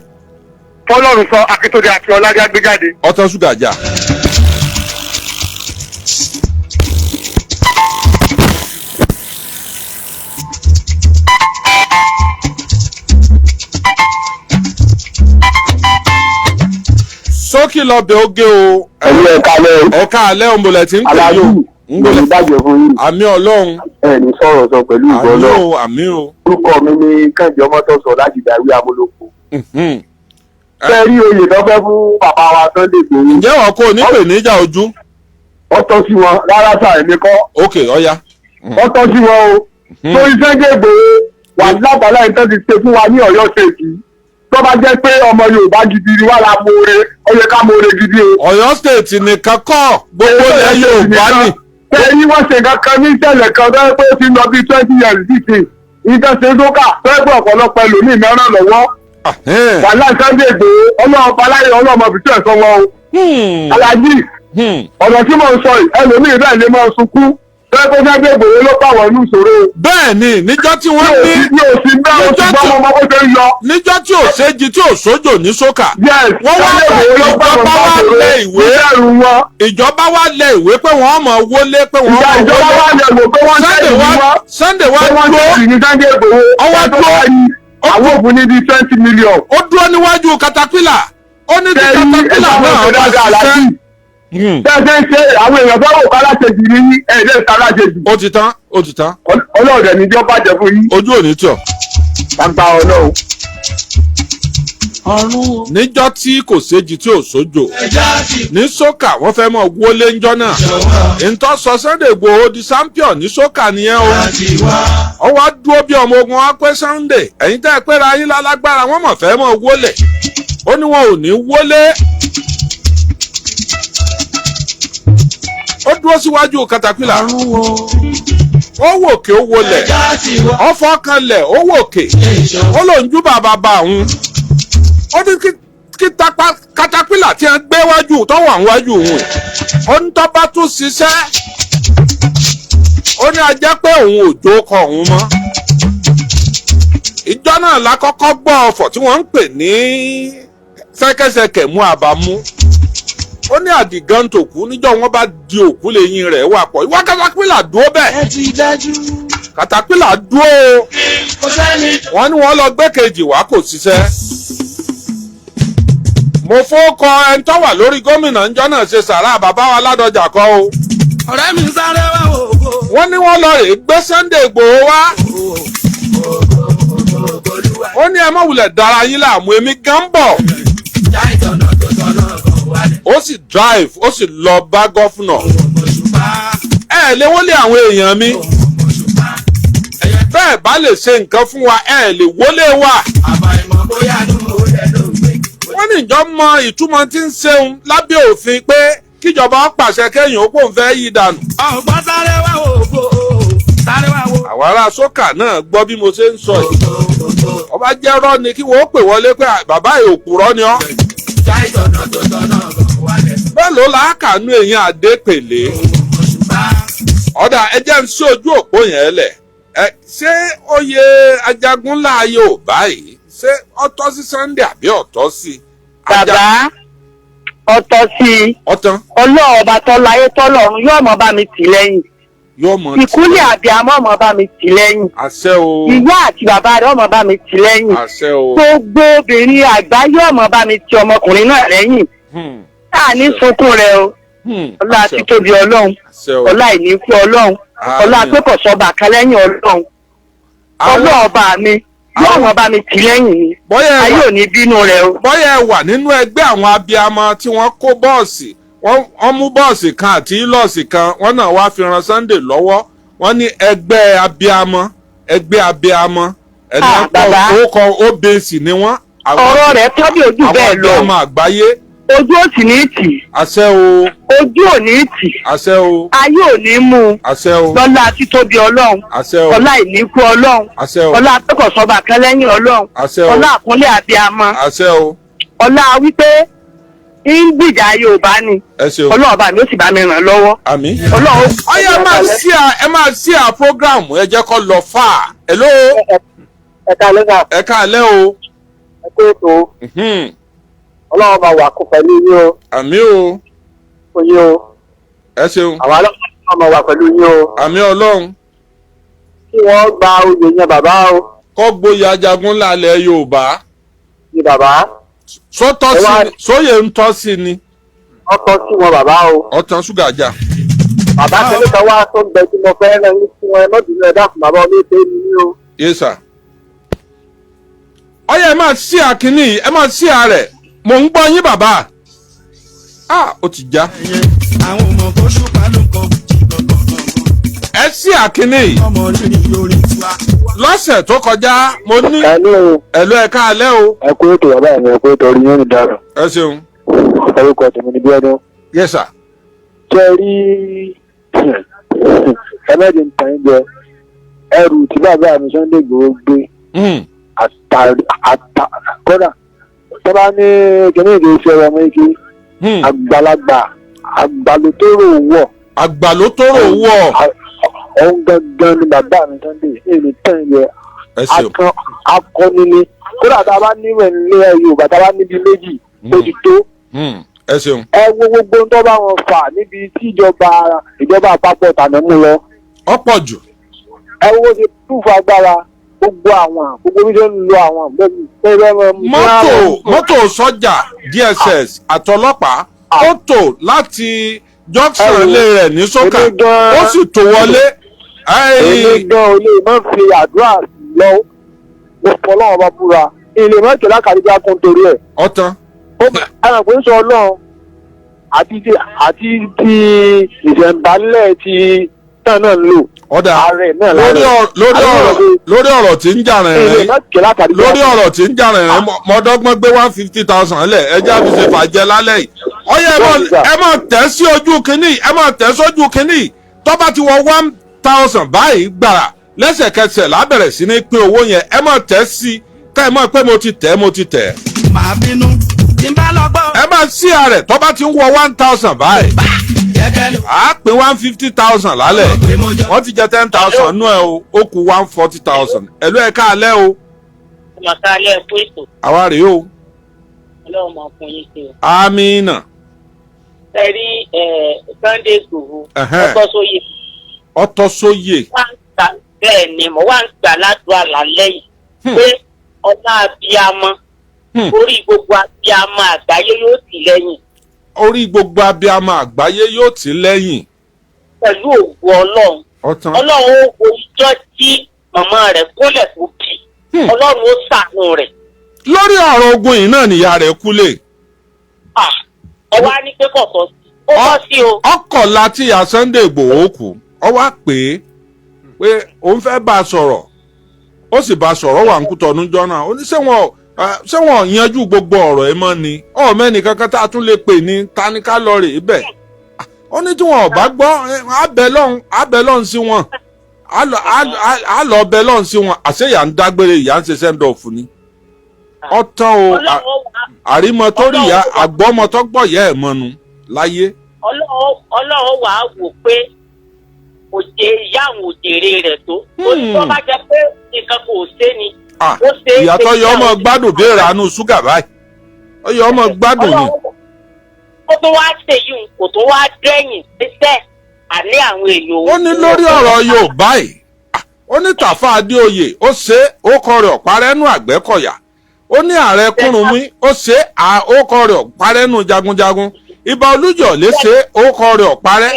Fọlọ́run sọ Akíntúndé Akíọlá gbé jáde. Ọtọ ṣúgà jà. Sókì lọ́bẹ̀ oge o. Ẹ̀ka alẹ́ òǹbọ̀lẹ̀ tí ń pè yóò. Ngbọ́dọ̀ bàjẹ́ fún yín. Àmì Ọlọ́run. Ẹni sọ̀rọ̀ sọ pẹ̀lú ìgbọ́ náà. Àmì o. Orúkọ mi ni Kẹ́hìndé Ọmọ́tọ́sọ láti Dàrí Amúlòkó. Fẹ́ rí oyè tó fẹ́ fún bàbá wa Sunday Igboho. Ǹjẹ́ wọn kò ní pè níjà ojú? Wọ́n tọ́ sí wọn rárá sáà èmi kọ́. Ókè ọ̀ya. Wọ́n tọ́ sí wọn o. Torí Sunday Igboho wà lábàlá yìí tó ti ṣe fún wa ní Ọ̀yọ́ State. Tó bá jẹ́ pé ọmọ Yorùbá gidi ni wà lá mọ̀ọ́re, ó yẹ ká mọ̀ọ́re gidi o. Ọ̀yọ́ State nìkan kọ́ gbogbo ilẹ̀ Yorùbá ni. Tẹ́yìn wọ́n ṣe kankan ní ìṣẹ̀lẹ̀ kan tó yẹ pé ó ti lọ bí 20 years sísè. Ìjọ ṣe dókà tó yẹ pé ọ̀pọ̀lọpọ̀ ẹlòmíì mẹ́ràn lọ́wọ́. Wàhálà Sunday Igboho ọlọ́run paláyé ọlọ́mọ bìtú ẹ̀sọ́ wọn o. Alájí ọ̀nà tí mò ń sọ yìí ẹlòmíì bẹ́ẹ̀ lè máa sunkún. Tó yẹ pé Sunday Igboho ló pàwọ̀ ní ìṣòro. Bẹ́ẹ̀ni níjọ́ tí wọ́n ní. Mi ò sí bẹ́ẹ̀ o ti gbọ́ ọmọ ọmọ bó ṣe ń lọ. Níjọ́ tí ò séjì tí ò sójò ní sókà. Wọ́n wá ìjọba wá lẹ ìwé. Ìjọba wá lẹ ìwé pé wọ́n mọ̀ wọlé pé wọ́n mọ̀ ìjọba wá lẹ ìwé pé wọ́n tẹ̀lé wá. Sunday wá dúró. Ọwọ́ dúró. Àwọn òfin ní bíi 20 million. Ó dúró níwájú katapila. Ó ní ti katapila náà bá ṣiṣẹ́. Bẹ́ẹ̀ ṣe àwọn èèyàn fẹ́ wò ká láṣejù ní ẹ̀ẹ́dẹ́ ìta láṣejù. Ó ti tán. Ọlọ́ọ̀dẹ̀ ní jọ́ bàjẹ́ fún yín. Ojú ò ní tọ̀. Tàǹtà Ọlọ́run. Níjọ́ tí kò séjì tí ò sójò ní sókà wọ́n fẹ́ mọ̀ wọlé ńjọ́ náà. Ntọ́ sọ Sunday Igboho di champion ní sókà nìyẹn o. Ó wá dúró bí ọmọ ogun wá pé Sunday ẹ̀yin tẹ́ ẹ pé ra yín lálágbára wọ́n mọ̀ fẹ́ mọ̀ wọlé. Ó ní wọn ò ní wọlé. Ó dúró síwájú katapila. Ó wòkè ó wọlẹ̀. Ó fọ́kànlẹ̀ ó wòkè. Ó lòun jú bàbá òun. Ó ní kí katapila tí a gbé wájú tó wà níwájú òun. Ó ní tó bá tún ṣiṣẹ́. Ó ní a jẹ́ pé òun ò jókòó òun mọ́. Ìjọ náà la kọ́kọ́ gbọ́ ọ̀fọ̀ tí wọ́n ń pè ní ṣẹ́kẹ́ṣẹkẹ̀ mú àbámú. Ó ní àdìgán tó kú níjọ́ wọ́n bá di òkú lẹ́yìn rẹ̀ wà pọ̀. Ìwọ katapila dúró bẹ́ẹ̀. Katapila dúró. Wọ́n ní wọ́n lọ gbé kejì wá kò ṣiṣẹ́. Mo fọ́kọ ẹni tó wà lórí gómìnà ńjọ́ náà ṣe sàrà bàbá wa Ládọjà kọ́ o. Ọ̀rẹ́ mi sáré wá ògo. Wọ́n ní wọ́n lọ rè gbé Sunday Igboho wá. Ó ní ẹ má wulẹ̀ dára yín láàmú èmi gan bọ̀. Ó sì drive ó sì lọ bá gọ́fúnà. Ẹ lé wọ́n lé àwọn èèyàn mi. bá lè ṣe nǹkan fún wa ẹ lè wọlé wa. àbàìmọ̀ bóyá ló ń wọlé ló ń gbé. wọ́n ní ìjọ mọ ìtumọ̀ tí ń ṣeun lábẹ́ òfin pé kíjọba pàṣẹ kẹ́yìn ó pò ń fẹ́ yí dànù. ọ̀gbọ́n sáré wá wò ó sáré wá wò. àwọn ará sókà náà gbọ́ bí mo ṣe ń sọ yìí. ọba jẹ́rọ́ ni kí wọ́n pè wọlé pé bàbá òpùrọ́ ni ọ́. bẹ́ẹ̀ ló làákàánú èèyàn àdépèlé. ọ̀dà ẹjẹ́ ń sí ojú òpó yẹn lẹ̀. ṣé oyè Ajagunla Yorùbá yìí ṣé ọ̀tọ̀ sí Sunday àbí ọ̀tọ̀ sí? bàbá ọ̀tọ̀ sí i. ọ̀tán. ọlọ́run ọba tọ́láyé tọ́lọ́run yóò mọ bá mi tì lẹ́yìn. yóò mọ tí. ìkúlẹ̀ àbíamọ́ ọmọ bá mi tì lẹ́yìn. àṣẹ o. ìyá àti bàbá rẹ̀ ọmọ bá mi tì lẹ́yìn. àṣẹ o. gbogbo obìnrin àgbáyé ọmọ bá mi tì ọmọkùnrin náà lẹ́yìn. táà ní sunkún rẹ o. ọlá títóbi ọlọ́run. ọlá ìníkú ọlọ́run. ọlá pẹ́kọ̀sọ́ba kan lẹ́yìn ọlọ́run. ọlọ́run ọba mi yóò wọn bá mi tì lẹ́yìn ni. ayé ò ní bínú rẹ o. bọ́yá ẹ wà nínú ẹgbẹ́ àwọn abiyamọ tí wọ́n kó bọ́ọ̀sì wọ́n mú bọ́ọ̀sì kan àti ílọ́ọ̀sì kan wọ́n náà wá fi ran Sunday lọ́wọ́ wọ́n ní ẹgbẹ́ abiyamọ ẹni ọkọ̀ OBC ni wọ́n. ọ̀rọ̀ rẹ̀ tọ́jú ojú bẹ́ẹ̀ lọ. àwọn abiyamọ àgbáyé. ojú ò sì ní tì. àṣẹ o. ojú ò ní tì. àṣẹ o. ayé ò ní mú. àṣẹ o. lọ́lá títóbi ọlọ́run. àṣẹ o. ọlá ìníkú ọlọ́run. àṣẹ o. ọlá akẹ́kọ̀ọ́sọba kan lẹ́yìn ọlọ́run. àṣẹ o. ọlá àkúnlẹ̀ abiyamọ. àṣẹ o. ọlá wípé ń gbìjà Yorùbá ni. ẹ ṣeun. ọlọ́ọ̀bá mi ó sì bá mi ràn lọ́wọ́. àmín. ọlọ́run. ọyẹ ẹ máa ṣí à program ẹ jẹ́ kó lọ fà á. hello. ẹ káalẹ́ sà. ẹ káalẹ́ o. ẹ kó ètò. ọlọ́run bá wà kó pẹ̀lú yín o. àmín o. oyin o. ẹ ṣeun. àwọn ọlọ́run máa wà pẹ̀lú yín o. àmín Ọlọ́run. kí wọ́n gba oyè yẹn bàbá o. kọ́ gboyè Ajagunla ilẹ̀ Yorùbá. ni bàbá. sọ́tọ́ sí ni sóyè ń tọ́ sí ni. ọkọ sí wọn bàbá o. ọ̀tàn ṣúgà jà. bàbá kẹ́lẹ́ kan wá tó ń bẹ tí mo fẹ́ rẹ̀ ní fún ẹ lọ́dún ẹ̀ dákun bàbá ọmọ ètò èmi ní o. yes sir. ọyẹ ẹ máa ṣí àkíní ẹ máa ṣí àrẹ mò ń gbọ́ yín bàbá. ó ti já. àwọn ọmọ kò ṣùpá ló kọ ẹ ṣí àkíní. ọmọ rírì lórí tiwa. lọ́sẹ̀ tó kọjá mo ní. ẹ̀lú ẹ káalẹ́ o. ẹ kú ètò bàbá mi ẹ kú ètò orí yín ní dára. ẹ ṣeun. orúkọ tèmi ni Bíọ́dún. yes sir. ṣe rí ẹlẹ́dìí ń tàn jẹ ẹrù tí bàbá mi Sunday Igboho gbé kódà tó bá ní kíní ìdè iṣẹ́ ọmọ ike àgbàlagbà àgbàlótóró wọ̀. àgbàlótóró wọ̀. òun gangan ni bàbá mi Sunday èmi tàn jẹ akọni ni kódà tá a bá níwẹ̀ nílé Yorùbá tá a bá níbi méjì tó ti tó. ẹ ṣeun. ẹ wo gbogbo tó bá wọn fà níbi tí ìjọba àpapọ̀ tàná mú lọ. ọ̀pọ̀ jù. ẹ wo ṣe túfọ̀ agbára gbogbo àwọn gbogbo bí ṣe ń lo àwọn mọ́tò sọ́jà DSS àtọlọ́pàá ó tò láti junction ilé rẹ̀ ní sókà ó sì tò wọlé. èmi gan ò lè má fi àdúrà lọ mo fọlọ́wọ́n bá búra ilé mọ́tò lákàrí bí a kún torí ẹ̀. ọ̀tán. ẹnì pé ń sọ ọlọ́run àti ti ìṣẹ̀ǹbálẹ̀ ti tán náà ń lò. ọ̀dà lórí ọ̀rọ̀ tí ń jà rìnrìn lórí ọ̀rọ̀ tí ń jà rìnrìn mọ́dọ́gbọ́n gbé 150,000 lẹ̀ ẹjẹ́ àfi ṣe fàjẹ́ lálẹ́ yìí. ọyẹ ẹ máa tẹ̀ sí ojú kínní ẹ máa tẹ̀ sójú kínní tó bá ti wọ 1,000 báyìí gbàrà lẹ́sẹ̀kẹsẹ̀ lábẹ̀rẹ̀ sí ní pín owó yẹn ẹ máa tẹ̀ sí ká ẹ máa pé mo ti tẹ̀. màá bínú tí n bá lọ gbọ́. ẹ máa sí ààrẹ tó bá ti ń wọ 1,000 báyìí. a pín 150,000 lálẹ́ wọ́n ti jẹ 10,000 nú ẹ o ó kù 140,000 ẹ̀lú ẹ̀ káalẹ́ o. ọmọ káalẹ́ ẹ̀kú ètò. àwa rèé o. ọlọ́run máa fún yín sí o. amínà. ẹ rí Sunday Igboho ọtọ́sóyè. ọtọ́sóyè. bẹ́ẹ̀ ni mo wá ń gbà ládùúgbò àlálẹ́ yìí pé ọlá abiyamọ orí gbogbo abiyamọ àgbáyé yóò tì lẹ́yìn. orí gbogbo abiyamọ àgbáyé yóò tì lẹ́yìn. pẹ̀lú ògùn ọlọ́run. ọlọ́run ó wo ijọ́ tí màmá rẹ̀ kólẹ̀ tó bí. ọlọ́run ó ṣàánú rẹ̀. lórí ọ̀rọ̀ ogun yìí náà nìyá rẹ̀ kúlẹ̀. ẹ wá ní pé kọ̀ọ̀kan sí ó bọ́ sí o. ọkọ̀ láti ìyá Sunday Igboho kù ọ wá pé òun fẹ́ bá a sọ̀rọ̀ ó sì bá sọ̀rọ̀ wà ń Kútọ̀nù jọ náà ó ní ṣé wọn yanjú gbogbo ọ̀rọ̀ ẹ mọ́ ni mẹ́ni kankan tá a tún lè pè ní taníká lọ rè é bẹ̀ ó ní tí wọn ò bá gbọ́ abẹ́ lọ́hùn sí wọn á lọ bẹ lọ́hùn sí wọn àṣeyà ń dágbére ìyá ń ṣe sẹ́ńdọ̀fù ni ọ̀tán o àrímọ tó rí ìyá àgbọ́mọ tó gbọ́ ìyá ẹ̀ mọ́nu láyé. Ọlọ́run wà á wò pé ìyá àwọn òjèrè rẹ̀ tó tó bá jẹ pé nǹkan kò ṣe ni. ìyàtọ̀ yọ ọmọ gbádùn bí ìrànú ṣúgà báyìí ó yọ ọmọ gbádùn ni. ó tún wá ṣèyí kò tún wá dẹ́yìn pẹ́sẹ́ àní àwọn èèyàn. ó ní lórí ọ̀rọ̀ Yorùbá yìí ó ní Tàfà Adéoyè ó ṣe ó kọ rẹ̀ ọ̀parẹ́nu Àgbẹ̀kọ̀yà ó ní ààrẹ Kúrúnmí ó ṣe ó kọ rẹ̀ ọ̀parẹ́nu Jagunjagun Ìbà Olúyọ̀lé ṣe ó kọ rẹ̀ ọ̀parẹ́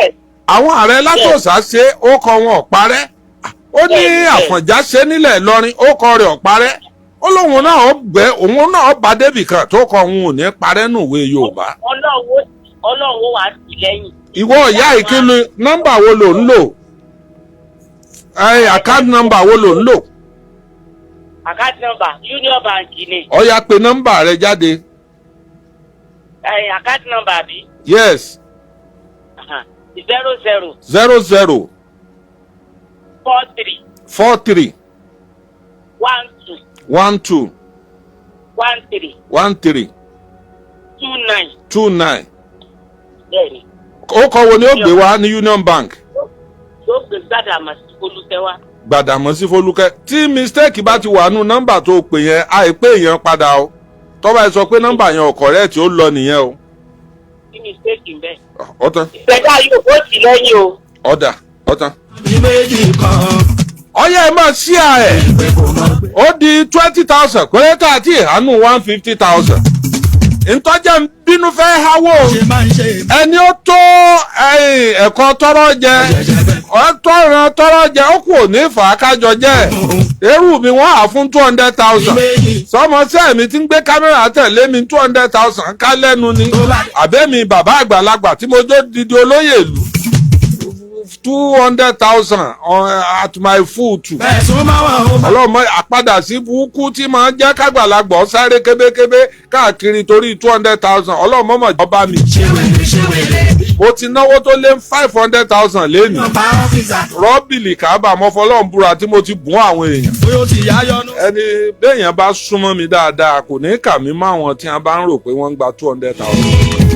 àwọn ààrẹ Látòsà ṣe ó kọ wọn ọ̀parẹ́ ó ní Àfọ̀njá ṣe nílẹ̀ Ìlọrin ó kọ rẹ̀ ọ̀parẹ́ ó lóun náà bá débì kan tó kọ òun ò ní parẹ́ nùwé Yorùbá. Ọlọ́run wà sí lẹ́yìn. ìwọ ìyá ìkíni nọ́mbà wo lò ń lò àkáǹtì nọ́mbà wo lò ń lò. àkáǹtì nọ́mbà Union Bank ni. ó yá pè nọ́mbà rẹ jáde. àkáǹtì nọ́mbà bí. yes. 00. 43. 12. 13. 29. Bẹ́ẹ̀ni. ó kọ wo ni ó gbé wá ní Union Bank. yóò gbé Gbàdàmọ́sí Fọlúkẹ́ wá. Gbàdàmọ́sí Fọlúkẹ́ tí mistake bá ti wà nù nọ́mbà tó pè yẹn àìpé èèyàn padà o tọ́ba ẹ sọ pé nọ́mbà yẹn ò correct ó lọ nìyẹn o. kí mistake ń bẹ. ọ̀tán. ìgbẹ́jà yóò kó sí lẹ́yìn o. ọ̀tán. méjì kan. ọyẹ ẹ máa ṣí ẹ ó di 20,000 péré tá àti ìhánú 150,000 ntọ́jà ń bínú fẹ́ háwó ẹni ó tó ẹ̀kọ́ tọ́rọ́ jẹ tọ́rọ́ jẹ ó kù ní fàákájọ jẹ irú mi wọ́n á fún 200,000 sọmọsẹ́ mi ti ń gbé kámẹ́rà tẹ̀lé mi 200,000 ká lẹ́nu ni àbẹ́mi bàbá àgbàlagbà tí mo jó didi olóyè ìlú 200,000 at my foot. ọlọ́mọ àpadà sí burúkú tí máa ń jẹ́ kágbàlagbọ̀ sáré kébékébé káàkiri torí 200,000 ọlọ́mọ mọ̀ jọba mi. mo ti náwó tó lé 500,000 lẹ́nu. rọ́bìlì kábà mọ́fọ́lọ́n búra tí mo ti bùn àwọn èèyàn. ẹni béèyàn bá súnmọ́ mi dáadáa kò ní kà mí mọ́ àwọn tí wọ́n bá ń rò pé wọ́n ń gba 200,000.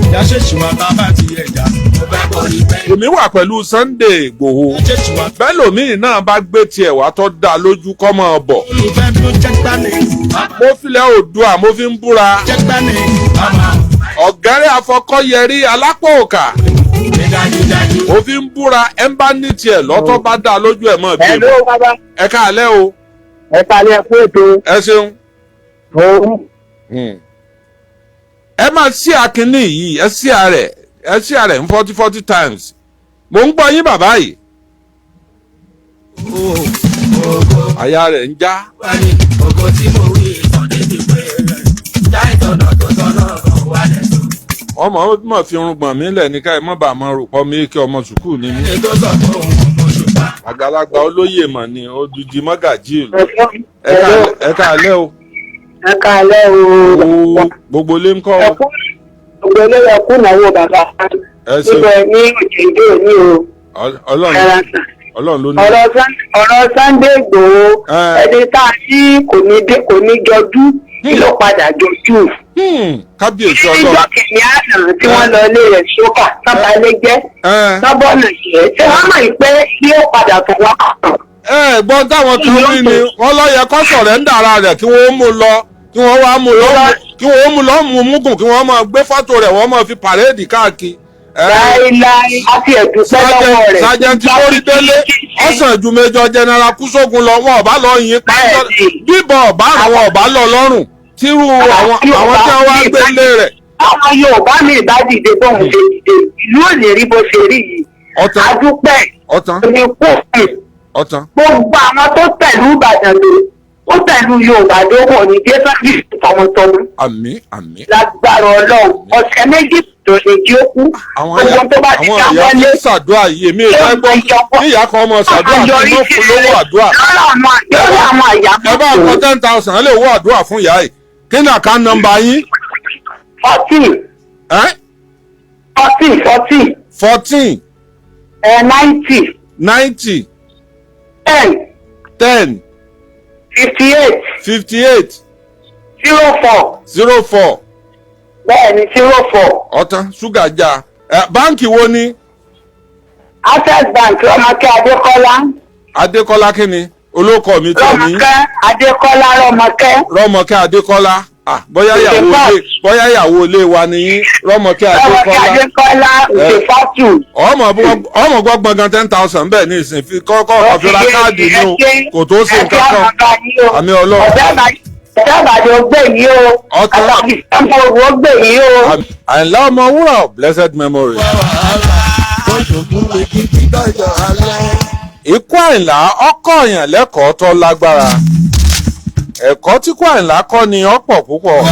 èmi wà pẹ̀lú Sunday Igboho bẹ́lòmíì náà bá gbé tiẹ̀ wá tó dá lójú kọ́ mọ́ ọ bọ̀. mo filẹ̀ Oòduà mo fi ń búra ọ̀gẹ́rẹ́ afọkọ́yẹrí alápòòkà mo fi ń búra ẹ̀ ń bá ní tiẹ̀ lọ́tọ́ bá dá lójú ẹ̀ mọ́ bí ẹ káalẹ́ o. ẹ káalẹ́ fún ètò. ẹ ṣeun. ẹ máa ṣí àkíní yìí ẹ ṣí àrẹ̀ ń 40 times mo ń gbọ́ yín bàbá yìí. àyà rẹ̀ ń já. ògo tí mo wí ìtọ́jú ti pé rẹ̀ já ìtọ̀nà tó tọ́nà kan wà lẹ́sùn. ọmọ mọ̀ fi irun gbọ̀n mí lẹ̀ ní ká ẹ mọ̀ bá mọ̀ rò pọ̀ mí kí ọmọ sùkúù ní mí. ètò sọ fún òun mo ṣùgbọ́n. àgbàlagbà olóyè mọ̀ ni odidi mọ́gàjí ìlú. ẹ káalẹ́ o. ẹ káalẹ́ o. gbogbo ilé ń kọ́ o. gbogbo ilé yẹ kú náwó bàbá. ibẹ̀ ní òjèjì ní o. Ọlọ́run ló ní. ọ̀rọ̀ Sunday Igboho ẹni tá a sí kò ní jọjú kí ló padà jọjú. kábíyèsí Ọlọ́run. níjọ́ kìíní àná tí wọ́n lọ ilé rẹ̀ ṣókà sábàlẹ̀ jẹ́ sábọ́ọ̀nù yẹn tí wọ́n mọ̀ pé bí ó padà tó wá kàn. gbọ́n táwọn kan wí ni wọ́n lọ yẹ kó sọ̀rẹ́ńdà ara rẹ̀ kí wọ́n mú lọ kí wọ́n wá mú lọ kí wọ́n mú lọ mú múgùn kí wọ́n máa gbé fọ́tò rẹ̀ wọ́n máa fi pàréèdì káàkiri. láíláí àti ẹ̀dùnpẹ́ lọ́wọ́ rẹ̀. sájẹ́ntì orí délé ọ̀sán ju Major General Kúsógun lọ wọn ọ̀bá lọ yìn pàṣẹ bíbọ̀ ọ̀bá àwọn ọ̀bá lọ lọ́rùn tírú àwọn tí wọ́n wá gbé ilé rẹ̀. àwọn Yorùbá mi ìbá dìde bóun ṣe dìde ìlú ò ní rí bó ṣe rí yìí. adúpẹ́ ní kóòtù gbogbo àwọn tó tẹ̀lú Ìbàdàn lé ó tẹ̀lú Yorùbá lówó ní jésù tọmọtọmọ. àmín. lágbára Ọlọ́run ọ̀sẹ̀ méjì tó lè jí ó kú. àwọn ìyá tó ṣàdúrà yìí èmi ìfẹ́ gbọ́ níyà kan ọmọ ṣàdúrà tí wọ́n fún lówó àdúrà. lọ́rọ̀ àwọn àyà ẹ bá kọ 10,000 lè wọ àdúrà fún ìyá yìí kí ni àká nọ́mbà yín. 14. 14. 90. 90. 10. 10. 58. 04. 04. Bẹ́ẹ̀ni 04. ọ̀tán ṣúgà já báǹkì wo ni. Access Bank Rọ́mọkẹ́ Adékọ́lá. Adékọ́lá kí ni olóko mi tó ní. Rọ́mọkẹ́ Adékọ́lá Rọ́mọkẹ́. Rọ́mọkẹ́ Adékọ́lá bóyá ìyàwó ilé wa ni yín Rọ́mọkẹ́ Adékọ́lá. Rọ́mọkẹ́ Adékọ́lá Òṣèfọ́tù. ọmọ gbọ́gbọ́n gan 10,000 bẹ́ẹ̀ ní ìsìn fi kọ́kọ́ ọ̀fìrà káàdì inú kò tó ṣe nǹkan kan àmì ọlọ́run. Ọ̀dọ́ àbàdì ó gbè yín o. Àtàkì ìsẹ́mbó ó gbè yín o. Àyìnlá Ọmọwúrà blessed memory. Ikú Àyìnlá ọkọ̀ èèyàn lẹ́kọ̀ọ́ tó lágbára. Ẹ̀kọ́ tí kú Àyìnlá kọ́ ni ọ̀pọ̀ púpọ̀.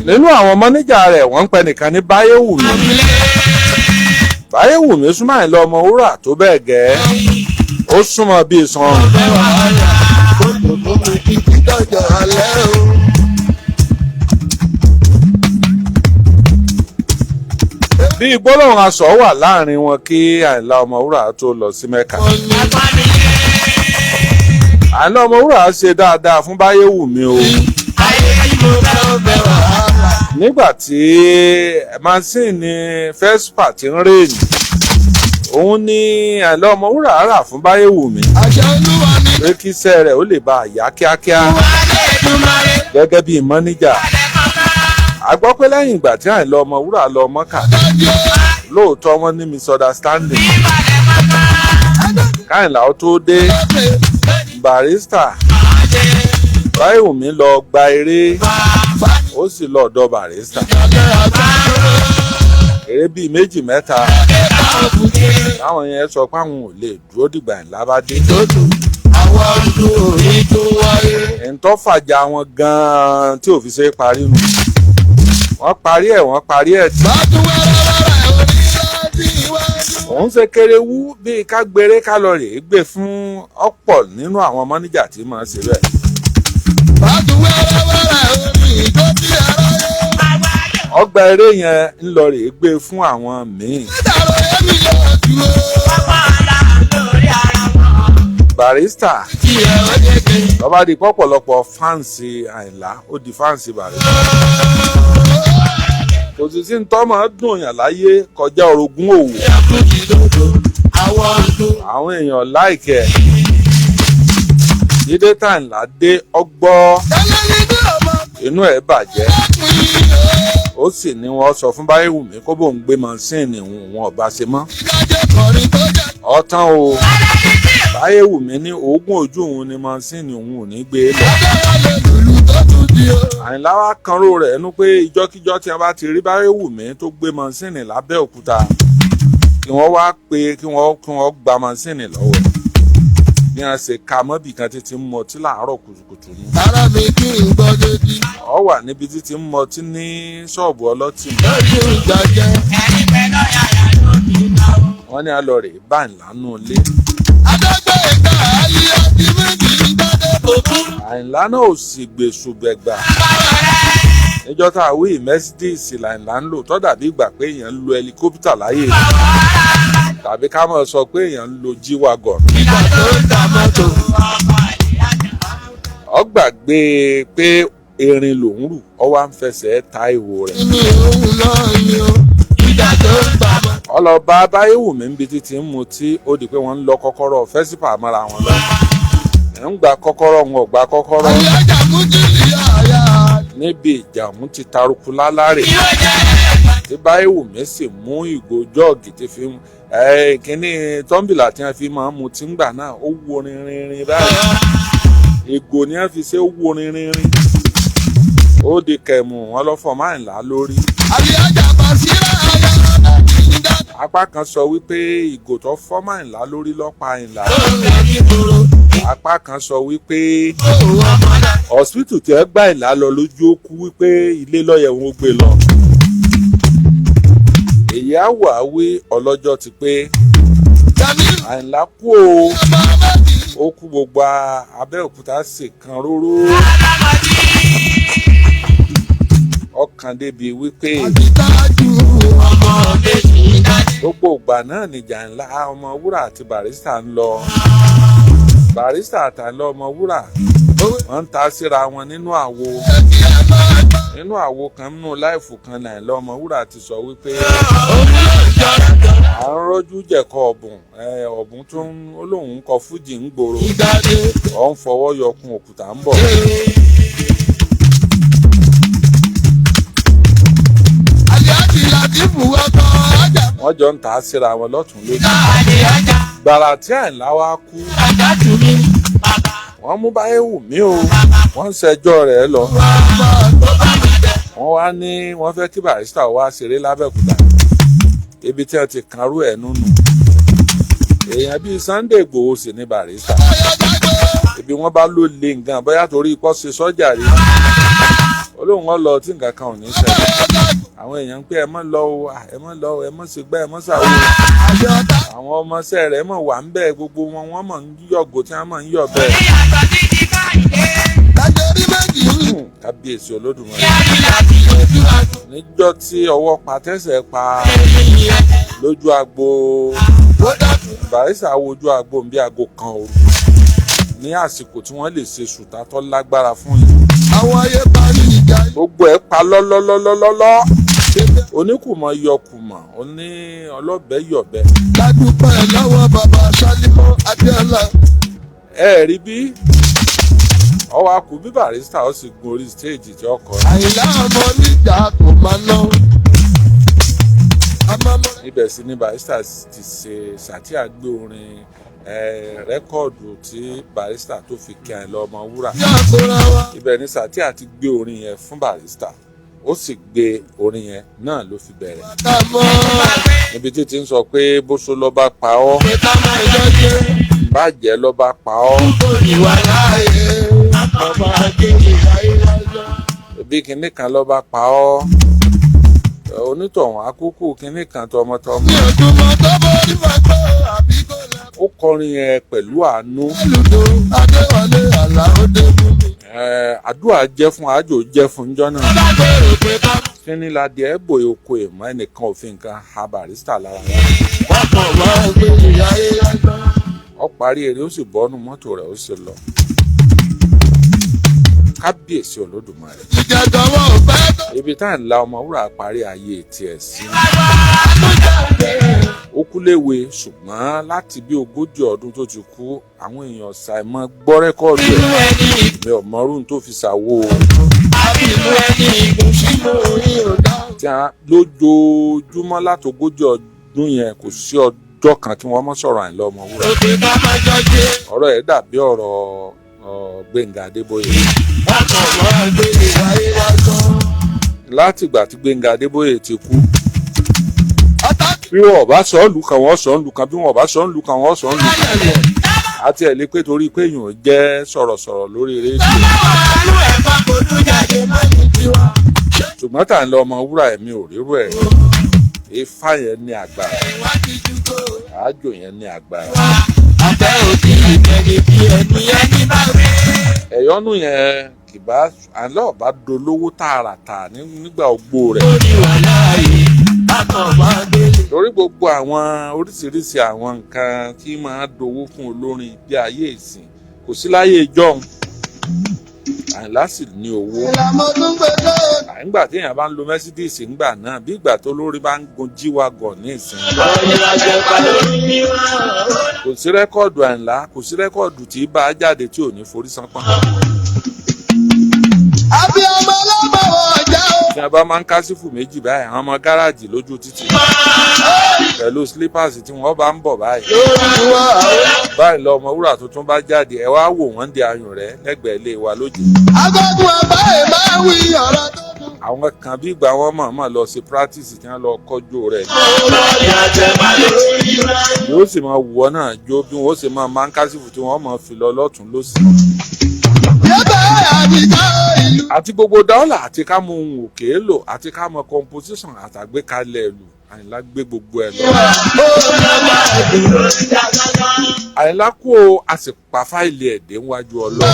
Nínú àwọn mọ́níjà rẹ̀ wọ́n ń pè nìkan ní Báyéwùmí. Báyéwùmí súnmọ́ Àyìnlá Ọmọwúrà tó bẹ́ẹ̀ gẹ́. Ó súnmọ́ bíi sàn. Bí gbólóhùn aṣọ wà láàrin wọn kí Àyìnlá Ọmọwúrà tó lọ sí Mẹ́kà. Àyìnlá Ọmọwúrà ṣe dáadáa fún Báyéwùmí o. Nígbà tí masíìnì Vespa ti ń rèèyàn òun ni Àyìnlá Ọmọwúrà rà fún Báyéwùmí pé kí iṣẹ́ rẹ̀ ó lè bá yá kíákíá gẹ́gẹ́ bí mọ́níjà. A gbọ́ pé lẹ́yìn ìgbà tí Àyìnlá Ọmọwúrà lọ Mọ́kà lóòótọ́ wọ́n ní misunderstanding. Káyìnlá ó tó dé Barrister Báyéwùmí lọ gba eré ó sì lọ ọ̀dọ̀ Barrister. Eré bíi méjì mẹ́ta táwọn yẹn sọ pé àwọn ò lè dúró dìgbà Àyìnlá bá dé. ẹ̀ńtọ́ fàjà wọn gan-an tí ò fi ṣe é parí nù. wọ́n parí ẹ̀ tí. òun ṣe kéréwú bíi ká gbére kálọ̀rì gbé fún ọ̀pọ̀ nínú àwọn mọ́níjà tí máa ń ṣe bẹ́ẹ̀. ọgbà eré yẹn ń lọ rèé gbé fún àwọn míì. Barrister lọ́ba di pọ̀pọ̀lọpọ̀ fáǹsì Àyìnlá ó di fáǹsì Barrister. kò sì sí ntọ́mọ̀ dùn yàn láyé kọjá orogún òwò. àwọn èèyàn láìkẹ́ dídé tàyìnlá dé ọgbọ́ inú ẹ̀ bàjẹ́ ó sì ní wọ́n sọ fún Báyéwùmí kó bóun gbé mọ́sìnì wọn ọba ṣe mọ́. ọ̀tán o Báyéwùmí ní oògùn ojú òun ni mọ́sìnì òun ò ní gbé lọ. Àyìnlá wa kanró rẹ̀ nú pé ìjọ́kíjọ́ tí a bá ti rí Báyéwùmí tó gbé mọ́sìnì lábẹ́ òkúta kí wọ́n wá pé kí wọ́n gba mọ́sìnì lọ́wọ́ ẹ̀. bí wọ́n ṣe ka mọ́bì kan títí ń mọtí láàárọ̀ kùtùkùtù ni. ara mi kí n gbọ́ létí. ọ wà níbi títí ń mọtí ní ṣọ́ọ̀bù ọlọ́tì. lójú ìjà jẹ́. ẹni pẹ́ lọ́yà yà ló ti náwó. wọ́n ní alọ́rẹ̀ bá Àyìnlá nù lé. adágbé ìgbà ayé ọtí méjì ń gbọ́dọ̀ bòkú. Àyìnlá náà ò sì gbèsù bẹ̀gbà. níjọ́ tá a wí Mercedes l'Àyìnlá ń lò tó dàbí ìgbà pé èèyàn ń lo ẹlikópítà láyé tàbí ká mọ̀ sọ pé èèyàn ń lo G-Wagon. ìgbà tó ń ta mọ́tò. ó gbàgbé pé erin lòún rù ó wá ń fẹsẹ̀ ta ihò rẹ̀. inú òun náà ni ó ìgbà tó ń ta mọ́tò. ọlọ́ba Báyéwùmí ń bi títí ń mutí ó di pé wọ́n ń lọ kọ́kọ́rọ́ fẹ́sípà mọ́ra wọn lọ. ẹ̀ ń gba kọ́kọ́rọ́ wọn ò gba kọ́kọ́rọ́. àyè ọjà mú jíjì àyà. níbi ìjàmú ti taruku lálárè. tí Báyéwùmí sì mú ìgò jọ́ọ̀gì tí fi kíní tọ́ḿbìlà tí wọ́n fi máa ń mutí ńgbà náà ó wo rinrin báyìí. ìgò ni wọ́n fi ṣe ó wo rinrin. ó di kẹ̀mù wọn lọ fọ Àyìnlá lórí. àyè ọjà bá síra àyà. apá kan sọ wípé ìgò tó fọ́ Àyìnlá lórí ló pa Àyìnlá. apá kan sọ wípé hospital tí ẹ gbà Àyìnlá lọ lójú ó kú wípé ilé lọ́yẹ̀ wọn ó gbé lọ. èyí á wà wí ọlọ́jọ́ ti pé Àyìnlá kú o ó kú gbogbo Abẹ́òkúta sì kan róró ọkàn débi wípé gbogbo ìgbà náà nìjà ńlá Ọmọwúrà àti Barrister ń lọ Barrister àtàlọ Ọmọwúrà wọ́n ń ta síra wọn nínú àwo kan nínú láìfù kan náà lọ Ọmọwúrà ti sọ wípé à ń rọ́jú jẹ̀kọ ọ̀bùn tó ń olóhùn ń kọ fújì ń gbòòrò ọ̀ ń fọwọ́ yọkun òkúta ń bọ̀. wọ́n jọ ń ta síra wọn lọ́tún lójú. gbàrà tí Àyìnlá wá kú wọ́n mú Báyéwùmí o wọ́n ń ṣẹjọ́ rẹ̀ lọ. wọ́n wá ní wọ́n fẹ́ kí Barrister wá ṣeré l'Ábẹ́òkúta ibi tí wọ́n ti kanrú ẹ̀ nínú. èèyàn bíi Sunday Igboho sì ní Barrister ibi wọ́n bá ló le nǹkan bóyá torí ipò ṣe sọ́jà rí olóhùn wọn lọ tí nǹkan kan ò ní ṣẹlẹ̀. àwọn èèyàn ń pé ẹ mọ́ lọ o ẹ mọ́ lọ ẹ mọ́ ṣe gbá ẹ mọ́ ṣàwò. àwọn ọmọọṣẹ́ rẹ̀ mọ̀ wà ń bẹ́ẹ̀ gbogbo wọn wọ́n mọ̀ ń yọ̀gò tí wọ́n mọ̀ ń yọ̀ bẹ́ẹ̀. kábíyèsí Olódùmarè níjọ́ tí ọwọ́ pa tẹ́sẹ̀ pa lójú agbo Barrister wojú agbo bí aago kan òru ní àsìkò tí wọ́n lè ṣe ṣùtá tó lágbára fún yìí. àwọn ayé bá ní ìjà yìí. gbogbo ẹ̀ pa lọ́lọ́lọ́lọ́lọ́ oníkùmọ̀ yọkùmọ̀ oní ọlọ́bẹ̀ yọ̀bẹ. ládùúgbò ẹ̀ lọ́wọ́ bàbá Sálímọ́ Adéọlá. ẹ rí bí ọwọ́ akú bí Barrister ó sì gun orí stéèjì tí ọkọ̀ rẹ̀. Àyìnlá ọmọ oníjà kò máa lọ. níbẹ̀ sí ni Barrister ti ṣe ṣàtìyàgbé orin rẹ́kọ̀dù tí Barrister tó fi kí Àyìnlá Ọmọwúrà. ibẹ̀ ni Sàtíà ti gbé orin yẹn fún Barrister ó sì gbé orin yẹn náà ló fi bẹ̀rẹ̀. níbi tí ti ń sọ pé bóṣó ló bá pa ọ́ bàjẹ́ ló bá pa ọ́ bí kinní kan ló bá pa ọ́ onítọ̀hún àkókò kinní kan tọmọtọmọ. ó kọrin yẹn pẹ̀lú àánú. àdúrà jẹ́ fún àjò jẹ́ fún njọ́ náà. kíni ládìí ẹ̀ bòye oko ìmọ̀ ẹnìkan òfin kan ha Barrister lára wọn. ó parí eré ó sì bọ́nú mọ́tò rẹ̀ ó sì lọ. kábíyèsí Olódùmarè. ibi tá à ń la Ọmọwúrà parí ayé tiẹ̀ sí. ó kú léwe ṣùgbọ́n láti bí 40 ọdún tó ti kú àwọn èèyàn ṣàìmọ̀ gbọ́ rẹ́kọ̀dù ẹ̀ mi ò mọrú tó fi ṣàwó o. tí a lójoojúmọ́ láti 40 ọdún yẹn kò sí ọjọ́ kan tí wọ́n mọ̀ sọ̀rọ̀ Àyìnlá Ọmọwúrà. ọ̀rọ̀ ẹ̀ dàbí ọ̀rọ̀ Gbénga Adébóyè. láti ìgbà tí Gbénga Adébóyè ti kú bí wọn bá sọ ń lu kan wọn sọ ń lu kan bí wọn bá sọ ń lu kan wọn sọ ń lu kan àti ẹ̀ lé pé torí pé èèyàn jẹ́ sọ̀rọ̀sọ̀rọ̀ lórí rédíò. ṣùgbọ́n tá à ń lọ Ọmọwúrà ẹ̀mí ò rírú ẹ̀ ifá yẹn ní agbára àájò yẹn ní agbára. ẹ̀yọ́nú yẹn kìbá àlọ́ ọ̀bá dolówó tààràtà nígbà ogbó rẹ̀. torí gbogbo àwọn oríṣiríṣi àwọn nǹkan tí máa dowó fún olórin bí ayé ìsìn kò sí láyé ìjọ́un. Àyìnlá sì ní owó. nígbà tí èèyàn bá ń lo Mercedes ńgbà náà bí ìgbà tó lórí bá ń gun G-Wagon ní ìsìn. kò sí rẹ́kọ̀dù Àyìnlá kò sí rẹ́kọ̀dù tí bá a jáde tí ò ní forí sánpọ́n. àbí ọmọ ọlọ́mọ ọjà o. tí a bá máa ń kásífù méjì báyìí àwọn ọmọ gáràjì lójú títì pẹ̀lú slippers tí wọ́n bá ń bọ̀ báyìí. báyìí lọ Ọmọwúrà tuntun bá jáde ẹ wá wò wọ́n di ayùn rẹ̀ lẹ́gbẹ̀ẹ́ ilé wa lójú. agbọ́dún ọba ẹ̀ máa ń wí ọ̀rọ̀ tó dùn. àwọn kan bí ìgbà wọn mọ̀ lọ sí practice tí wọ́n lọ kọ́jú rẹ̀. yóò sì máa wù ọ́ náà jó bí wọ́n sì máa ń kásífù tí wọ́n máa fi lọ lọ́tún lósì. àti gbogbo dọ́là àti ká mọ ohun òkè lò àti ká mọ composition àtàgbékalẹ̀ ìlú Àyìnlá gbé gbogbo ẹ̀ lọ. Àyìnlá kú o, a sì pa fáìlì ẹ̀ dé níwájú Ọlọ́run.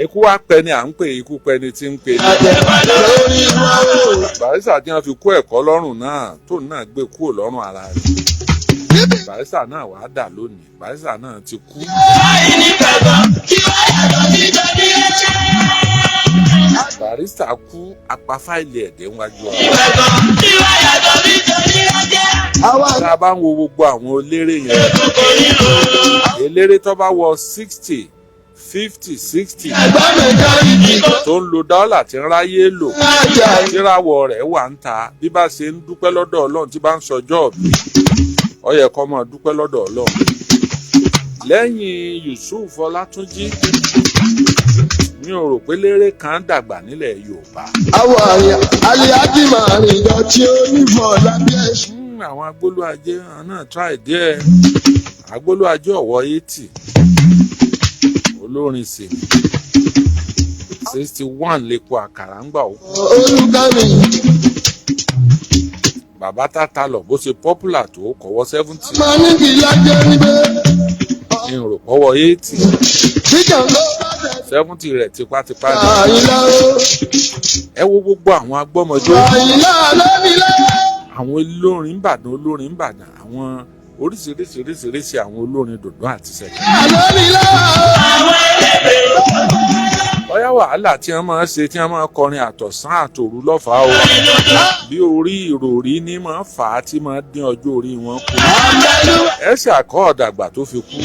Ikú wa pẹ́ ni à ń pè, ikú pẹ́ ni tí ń pè ní. Barrister tí wọ́n fi kó ẹ̀kọ́ lọ́rùn náà tó náà gbé kúrò lọ́rùn ara rẹ̀. Barrister náà wàá dà lónìí, Barrister náà ti kú. Barrister kú, apá fáìlì ẹ̀dẹ̀ níwájú Ọlọ́run. Tá a bá ń wo gbogbo àwọn eléré yẹn, eléré tó bá wọ 60, 50, 60 tó ń lo dọ́là tí ń ráyé lò, tíráwọ̀ rẹ̀ wà ń ta, bí bá ṣe ń dúpẹ́ lọ́dọ̀ Ọlọ́run tí bá ń sọjọ́ ọ̀bí, ó yẹ kó máa dúpẹ́ lọ́dọ̀ Ọlọ́run. Lẹ́yìn Yusuf Ọlátúnjí, mi ò rò pé léré kan dàgbà nílẹ̀ Yorùbá. Àwọn àlìyájí máa rìn lọ tí ó nífọ̀ lábẹ́ ẹ̀ṣin. Àwọn agbólúajé náà try díẹ̀. Agbólúajé ọ̀wọ́ 80. Olórin sì 61 lèpo àkàrà ń gbà ó. Olùkọ́ni. Bàbá Tata lọ bó ṣe popular tó kọ̀wọ́ 70. Máa ní kí lájẹ́ níbẹ̀. Mi ò rò pọ́wọ́ 80. Jíjà ló bá 70 rẹ̀ tipátipá ni. Àyìnlá o. Ẹ wo gbogbo àwọn agbọ́mọjó. Àyìnlá lónílé. Àwọn olórin Ìbàdàn, àwọn oríṣiríṣi àwọn olórin dòdò àti sẹ̀kẹ̀. Lónílé. Bóyá wàhálà tí wọ́n máa ń ṣe tí wọ́n máa ń kọrin àtọ̀sán àtòru lọ́fàá o. Bí orí ìròrí ní máa ń fà á tí máa ń dín ọjọ́ orí wọn kù. Ẹ̀sẹ̀ àkọ́ ọ̀dàgbà tó fi kú.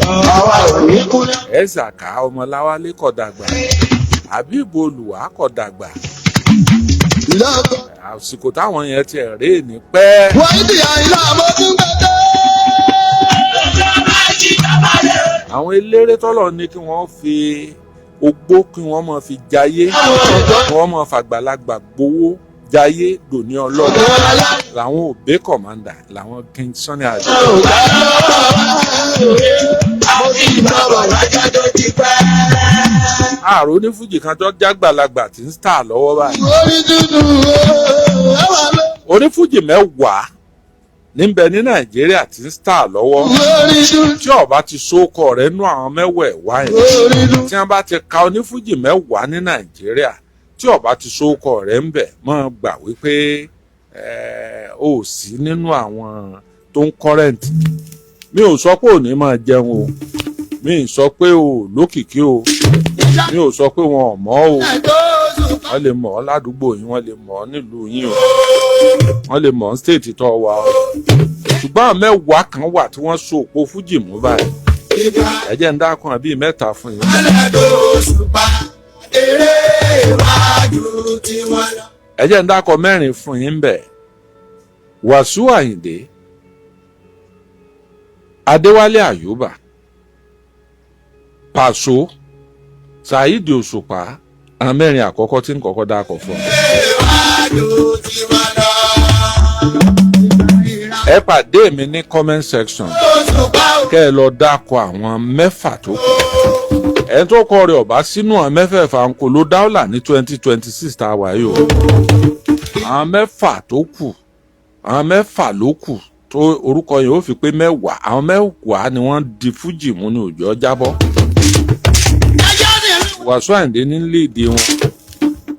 Àwa ò ní kú. Ẹ̀sẹ̀ àká ọmọ Láwálé kò dàgbà. Àbí ìbò Olùwà kò dàgbà. Lọ́gọ́. Àsìkò táwọn yẹn ti rèé ní pẹ́. Wọ́n ti Àyìnlá mọ́ fún gbẹ́dẹ́. Àwọn eléré tọ́lọ̀ ní kí wọ́n fi ogbó kí wọ́n máa fi jayé, kí wọ́n máa fàgbàlagbà gbowó jayé dòní Ọlọ́run. Làwọn òbé kọ̀mándà, làwọn King Sunny Adé. Ààrò onífújì kan tó jágbàlagbà tí ń star lọ́wọ́ báyìí. Onífújì 10 níbẹ̀ ní Nàìjíríà tí ń star lọ́wọ́. Tí ó bá ti sókọ rẹ̀ nú àwọn 10 yẹn. Tí wọ́n bá ti ka onífújì 10 ní Nàìjíríà, tí ó bá ti sókọ rẹ̀ ń bẹ̀, máa gbà wípé ó sí nínú àwọn tó ń kọ́rẹ́ǹtì. Mi ò sọ pé ò ní máa jẹun o. Mi ò sọ pé ò lókìkí o. Mi ò sọ pé wọn ò mọ̀ o. Wọ́n lè mọ̀ ọ́ ládùúgbò yín, wọ́n lè mọ̀ ọ́ nílùú yín o. Wọ́n lè mọ̀ ọ́ stéètì tó wà o. Ṣùgbọ́n 10 kan wà tí wọ́n so òpó fújì mú báyìí. Ẹ jẹ́ ń dákun àbí 3 fún yín. Ẹ jẹ́ ń dákun 4 fún yín bẹ̀. Wàsíù Àyìndé, Adéwálé Àyùbá, Pàṣọ, Saheed Òṣùpá, àwọn 4 àkọ́kọ́ tí ń kọ́kọ́ dákọ̀ fún ọ. Ẹ pàdé mi ní comment section kẹ́ ẹ lọ dákọ̀ àwọn 6 tó kù. Ẹ tó kọ rẹ̀ ọ̀bá sínú àwọn 6 ń kò ló dáwọ́là ní 2026 tá a wà yìí o. Àwọn 6 tó kù, àwọn 6 ló kù tó orúkọ yẹn ó fi pé 10. Àwọn 10 ni wọ́n di fújì mú ní òjò jábọ́. Wàsíù Àyìndé ní líìdì wọn.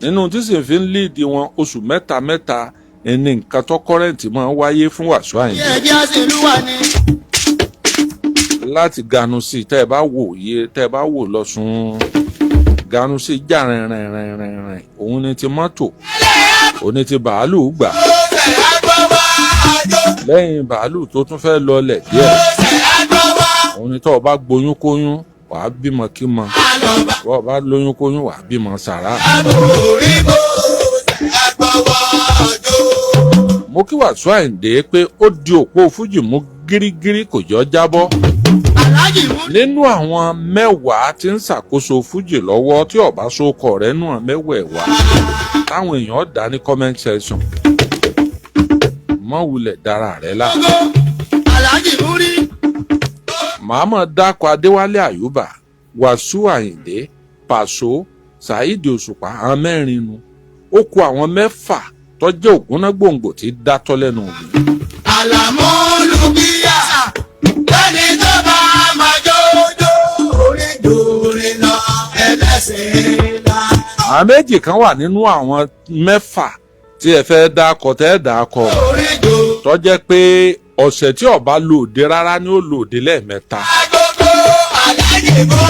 Nínú tí sì fi ń líìdì wọn, oṣù 3 ẹni nǹkan tó kọ́rẹ́ǹtì máa ń wáyé fún Wàsíù Àyìndé. Láti Ganusi tẹ́ ẹ bá wò lọ́sùn Ganusi já rìnrìn òun ni ti mọ́tò, òun ni ti bàálù gbà. Lẹ́yìn bàálù tó tún fẹ́ lọlẹ̀ díẹ̀, òun ni tó o bá gboyún kóyún wàá bímọ kí mọ, bọ́ ọ bá lóyún kóyún wàá bímọ sàrà. Mo kí Wàsíù Àyìndé pé ó di òpó fújì mú gírígírí kò jọ jábọ́. Nínú àwọn 10 tí ń ṣàkóso fújì lọ́wọ́ tí ó bá sókọ rẹ̀ nù 10 táwọn èèyàn dá ní comment section. Mọ́ wulẹ̀ dára rẹ̀ lá. Màá mọ̀ dákọ̀ Adéwálé Àyùbá, Wàsíù Àyìndé, Pàṣọ, Saheed Òṣùpá, àwọn 4 nu. Ó kù àwọn 6 tọ́jẹ́ ògúnná gbòǹgbò tí dátọ́ lẹ́nu òbí. àlàmọ́ olùbíyà lẹ́ni tó bá máa jójó orí dòre lọ ẹlẹ́sìn ńlá. àwọn méjì kan wà nínú àwọn mẹ́fà tí ẹ fẹ́ dákọ̀ tẹ́ dákọ̀ tọ́jẹ́ pé ọ̀sẹ̀ tí ọba lòdì rárá ni ó lòdì lẹ́ẹ̀mẹ́ta. agogo aláyè bọ́.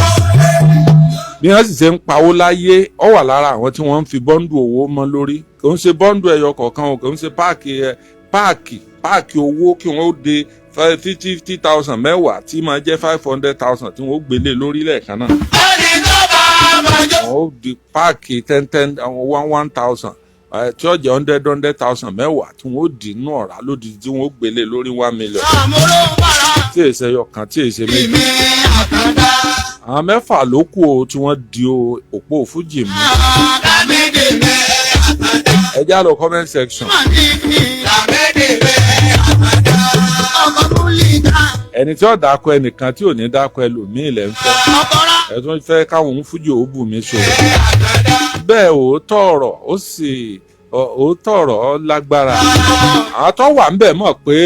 bí wọ́n sì ṣe ń pawó láyé ọ wà lára àwọn tí wọ́n ń fi bọ́ńdù owó mọ́ lórí kò ń ṣe bọ́ńdù ẹyọ kọ̀ọ̀kan o kò ń ṣe páàkì owó kí wọ́n ó de 50,000 mẹ́wàá tí máa jẹ́ 500,000 tí wọ́n ó gbélé lórí lẹ́ẹ̀kan náà. ẹni tó bá máa jó. wọ́n ó di páàkì 1,000 tí ó jẹ́ 100,000 mẹ́wàá tí wọ́n ó dì inú ọ̀rá lódìdí tí wọ́n ó gbélé lórí 1 million. àmúlò bàrà. tí èsè ẹyọ kan tí èsè méjì. ìmí àkàndá. àwọn mẹ́fà ló kù o tí wọ́n di òpó fújì mú. làmídì mẹ́ àkàndá. ẹ já lọ comment section. làmídì mẹ́ àkàndá. ọkọ̀ múlíkà. ẹni tí ó dákọ ẹnìkan tí ò ní dákọ ẹlòmíì lẹ́ ń fẹ́. ọkọ̀rá. ẹ tún fẹ́ káwọn òun fújì ó bù mí sọ̀rọ̀. bẹ́ẹ̀ òótọ́ ọ̀rọ̀ ó sì òótọ́ ọ̀rọ̀ lágbára. àwọn tó wà ń bẹ̀ mọ̀ pé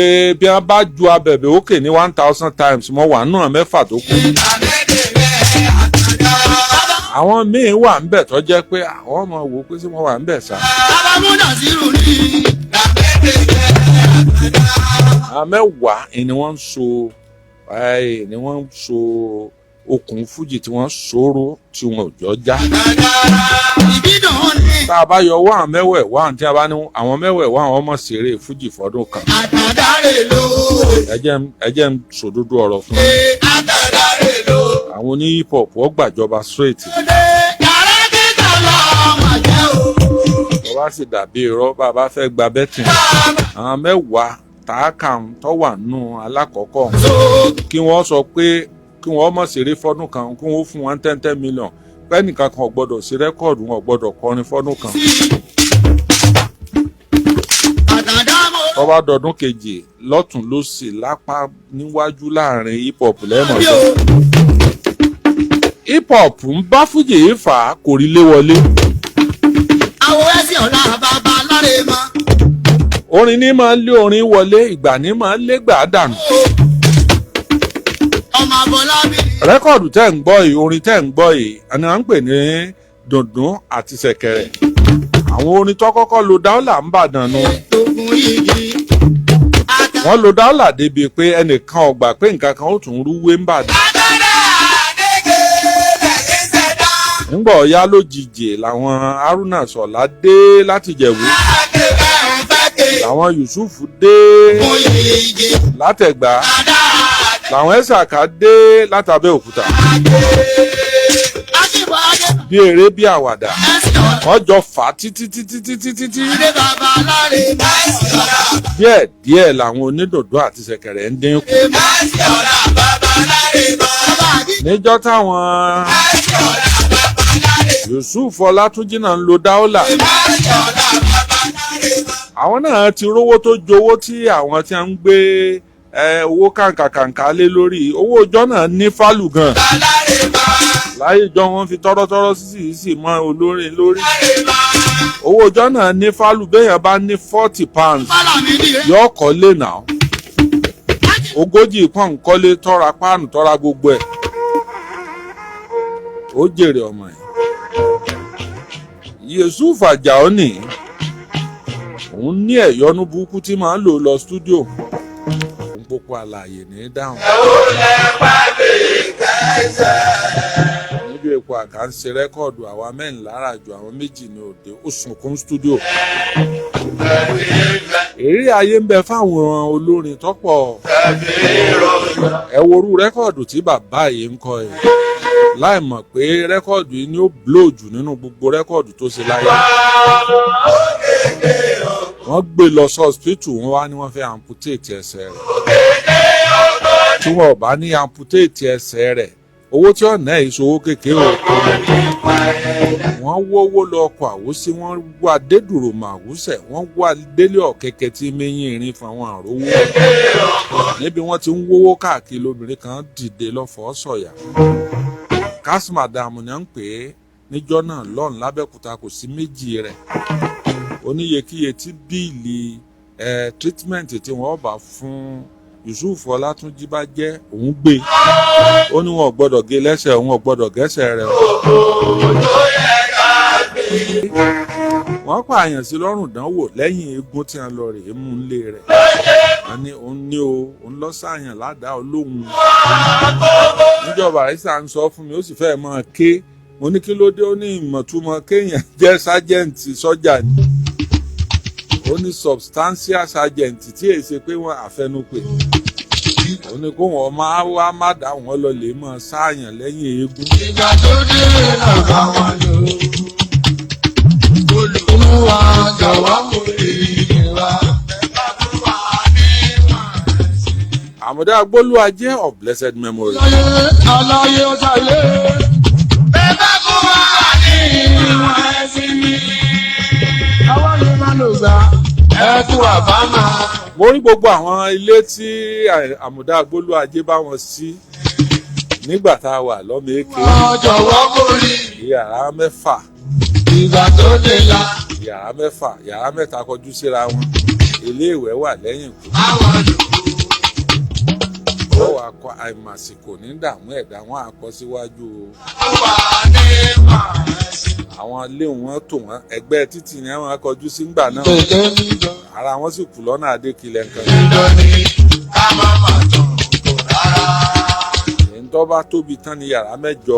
bí wọ́n bá ju abẹ̀bẹ̀ òkè ní 1,000 times mo wà náà mẹ́fà tó kù. àwọn míì wà ń bẹ̀ tó jẹ́ pé àwọn ọmọ wò pé sí wọ́n wà ń bẹ̀ sá. alámúdàsírù ní. àwọn mẹ́wàá ni wọ́n ń so okùn fújì tí wọ́n ṣòro tí wọn ò jọ já. ìbídùn ní. tá a bá yọ wá àwọn mẹ́wẹ̀ẹ̀wá tí a bá ní àwọn mẹ́wẹ̀ẹ̀wá àwọn ọmọ ṣeré fújì fọdún kan. àtàdárè ló. ẹ jẹ́ ń sòdodo ọ̀rọ̀ fún mi. àtàdárè ló. àwọn oní hip hop wọ́n gbàjọba straight. yàrá kíkà lọ máa jẹ́ o. wọ́n bá sì dàbí irọ́ bá a bá fẹ́ gba bẹ́tìn. àwọn mẹ́wàá tààkà tó wà nù alákọ̀ọ́kọ́ kí wọ́n sọ pé kí wọ́n mọ̀ ṣeré fọ́dún kan kí wọ́n fún wọn 10 million pẹ́ẹ́nìkan kan ò gbọ́dọ̀ sí rẹ́kọ̀dù wọn ò gbọ́dọ̀ kọrin fọ́dún kan. tọ́ba dọdún kejì lọ́tún lósì lápá níwájú láàrin hip hop lẹ́mọ̀ tó. hip hop ń bá fújì yìí fà á kò rí lé wọlé. àwọn ẹ̀sìn ọ̀la bàbá láre mọ́. orin ní máa ń lé orin wọlé ìgbà ní máa ń lé gbà dànù. ọmọ Abọ́lábí. rẹ́kọ̀dù tẹ́ ń gbọ́ yìí orin tẹ́ ń gbọ́ yìí àni à ń pè ní dùndún àti ṣẹ̀kẹ̀rẹ̀. àwọn orin tó kọ́kọ́ lo dáúlà ń bàdàn nu. ogun yìí. wọ́n lo dáúlà débi pé ẹnìkan ò gbà pé nǹkan kan ó tún rúwé ń bàdàn. nígbà ọ̀yá lójijì làwọn Haruna Sọ̀lá dé láti Jẹ̀bú. làwọn Yusuf dé látẹ̀gbá. làwọn Ẹ̀sàká dé látàbẹ́òkúta. bí eré bí àwàdà wọ́n jọ fà á títí. díẹ̀ làwọn onídòdó àti ṣẹ̀kẹ̀rẹ̀ ń dín kù. níjọ́ táwọn Yusuf Ọlátúnjí náà ń lo dáólà. àwọn náà ti rówó tó jowó tí àwọn tí wọ́n ń gbé owó kàǹkà lé lórí owó ọjọ́ náà ní fálù gan. láyé ìjọ wọn fi tọ́rọ́tọ́rọ́ sí mọ́ olórin lórí. owó ọjọ́ náà ní fálù béèyàn bá ní 40 pounds yóò kọ́lé náà. 40 pọ́n kọ́lé tọ́ra páànù tọ́ra gbogbo ẹ̀. ó jèrè ọmọ ẹ̀. Yusuf Àjàó ní òun ní ẹ̀yọ́nú burúkú tí máa ń lò lọ stúdíò. Gbogbo àlàyé ní dáhùn. níbi èpo àkànṣe rẹ́kọ̀dù àwa mẹ́rin lára ju àwọn méjì ní òde ó sunkún stúdíò. èrè ayé ń bẹ fáwọn olórin tọ́pọ̀. ẹ worú rẹ́kọ̀dù tí bàbá yìí ń kọ ẹ̀ láì mọ̀ pé rẹ́kọ̀dù yìí ni ó blow jù nínú gbogbo rẹ́kọ̀dù tó ṣe láyé. wọ́n gbé lọ sí hospital wọn wá ní wọ́n fẹ́ amputate ẹsẹ̀ rẹ̀. tí wọn ò bá ní amputate ẹsẹ̀ rẹ̀ owó tí ọ̀nà ẹ̀ ìṣòwò kékeré o. wọ́n wówó lọ ọkọ̀ àwòsí wọ́n wá dédùrò màwùsẹ̀ wọ́n wá délé ọ̀kẹ́kẹ́ tí mẹ́yìn irin fún àwọn àrówó. níbi wọ́n ti ń wówó káàkiri lóbìnrin kan dìde lọ́fọ̀ọ́ sọ̀yà. kásímàdàmù ni à ń pè é níjọ́ náà lọ́run lábẹ́òkúta kò sí méjì rẹ̀. oníyekíye tí bíìlì treatment tí wọ́n bá fún Yusuf Ọlátúnjí bá jẹ́ òun gbé ó ní wọn ò gbọ́dọ̀ gé lẹ́sẹ̀ òun ò gbọ́dọ̀ gẹ́sẹ̀ rẹ̀ wọ́n pààyàn sí lọ́rùn dánwò lẹ́yìn eégún tí wọ́n lọ rèé mú nílé rẹ̀ wọ́n ní òun ní o òun lọ sáàyàn ládàá olóhùn níjọba àrísà ń sọ fún mi ó sì fẹ́ mọ́ ké mo ní kí ló dé ó ní ìmọ̀túmọ̀ kéèyàn jẹ́ sájẹ́ǹtì sọ́jà ni ó ní substantial sergeant tí èyí ṣe pé wọ́n àfẹnupè ó ní kó wọn máa wá má dá wọn lọ lè mọ sáàyàn lẹ́yìn eégún. ìgbà tó dé lọ́gà wọn lò olùwà jọ̀wọ́ kò lè wá. Àmọ̀dá Agbólúwajé of blessed memory. aláyé ọ̀sàyé bẹ́ẹ̀ bá kó wá ní ìwọ̀n ẹ̀sìn mi. àwọn ni máa lò gbà ẹ̀kú àbámà. Mo rí gbogbo àwọn ilé tí Àmọ̀dá Agbólúwajé bá wọn sí nígbà tá a wà lọ́mọ èké. jọ̀wọ́ kò rí. Yàrá mẹ́fà. ìgbà tó dé la. Yàrá mẹ́fà yàrá mẹ́ta kọjú síra wọn ilé ìwẹ̀ wà lẹ́yìn kù. àwọn lò. ó wàá kọ àìmàsìkò ní dààmú ẹ̀dá wọn àkọ síwájú àwọn ilé wọn tò wọn ẹgbẹ́ títì ni wọn kọjú sí ńgbà náà ara wọn sì kù lọ́nà Adékilẹ̀ nǹkan. èyí tó bá tóbi tán ní yàrá mẹ́jọ.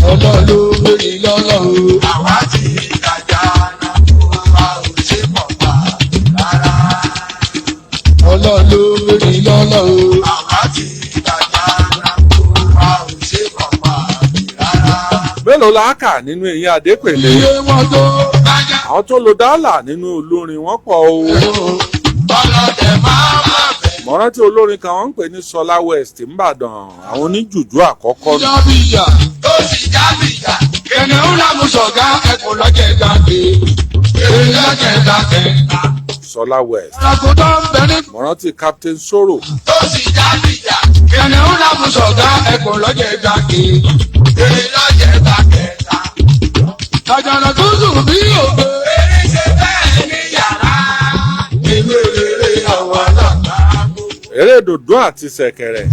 ọmọ ló lórí lọ́lọ́ o. àwa ti ìtajà náà kó wa ò ṣe pọ̀ pa rárá. ọlọ́lọ́ lórí lọ́lọ́ o. àwa ti ìtajà náà kó wa ò ṣe pọ̀ pa rárá. mélòó la kà nínú eyín Adépèlé. iye wọn tó bájá. àwọn tó lo dálà nínú olórin wọn pọ̀ o. ọlọ́dẹ máa má bẹ̀. mo rántí olórin kan wọ́n ń pè ní Sọlá West ńbàdàn àwọn oníjùjú àkọ́kọ́ nù. jábìjà tó sì jábìjà kẹ̀nẹ́ ń lámú sọ̀gá ẹ̀kọ́ lọ́jẹ̀ gbàgbé èrè lọ́jẹ̀ gbàgbé. Sọlá West. àgọ́ tó ń bẹ ní. mo rántí Captain Soro. tó sì jábìjà kẹ̀nẹ́ ń lámú sọ̀gá ẹ̀kọ́ lọ́jẹ̀ gbàgbé èrè lọ́jẹ̀ gbàgbé. àjànà tó sùn bí òbí. eré ṣe bẹ́ẹ̀ ní yàrá ìwé rere àwọn alágbá. eré dòdò àti ṣẹ̀kẹ̀rẹ̀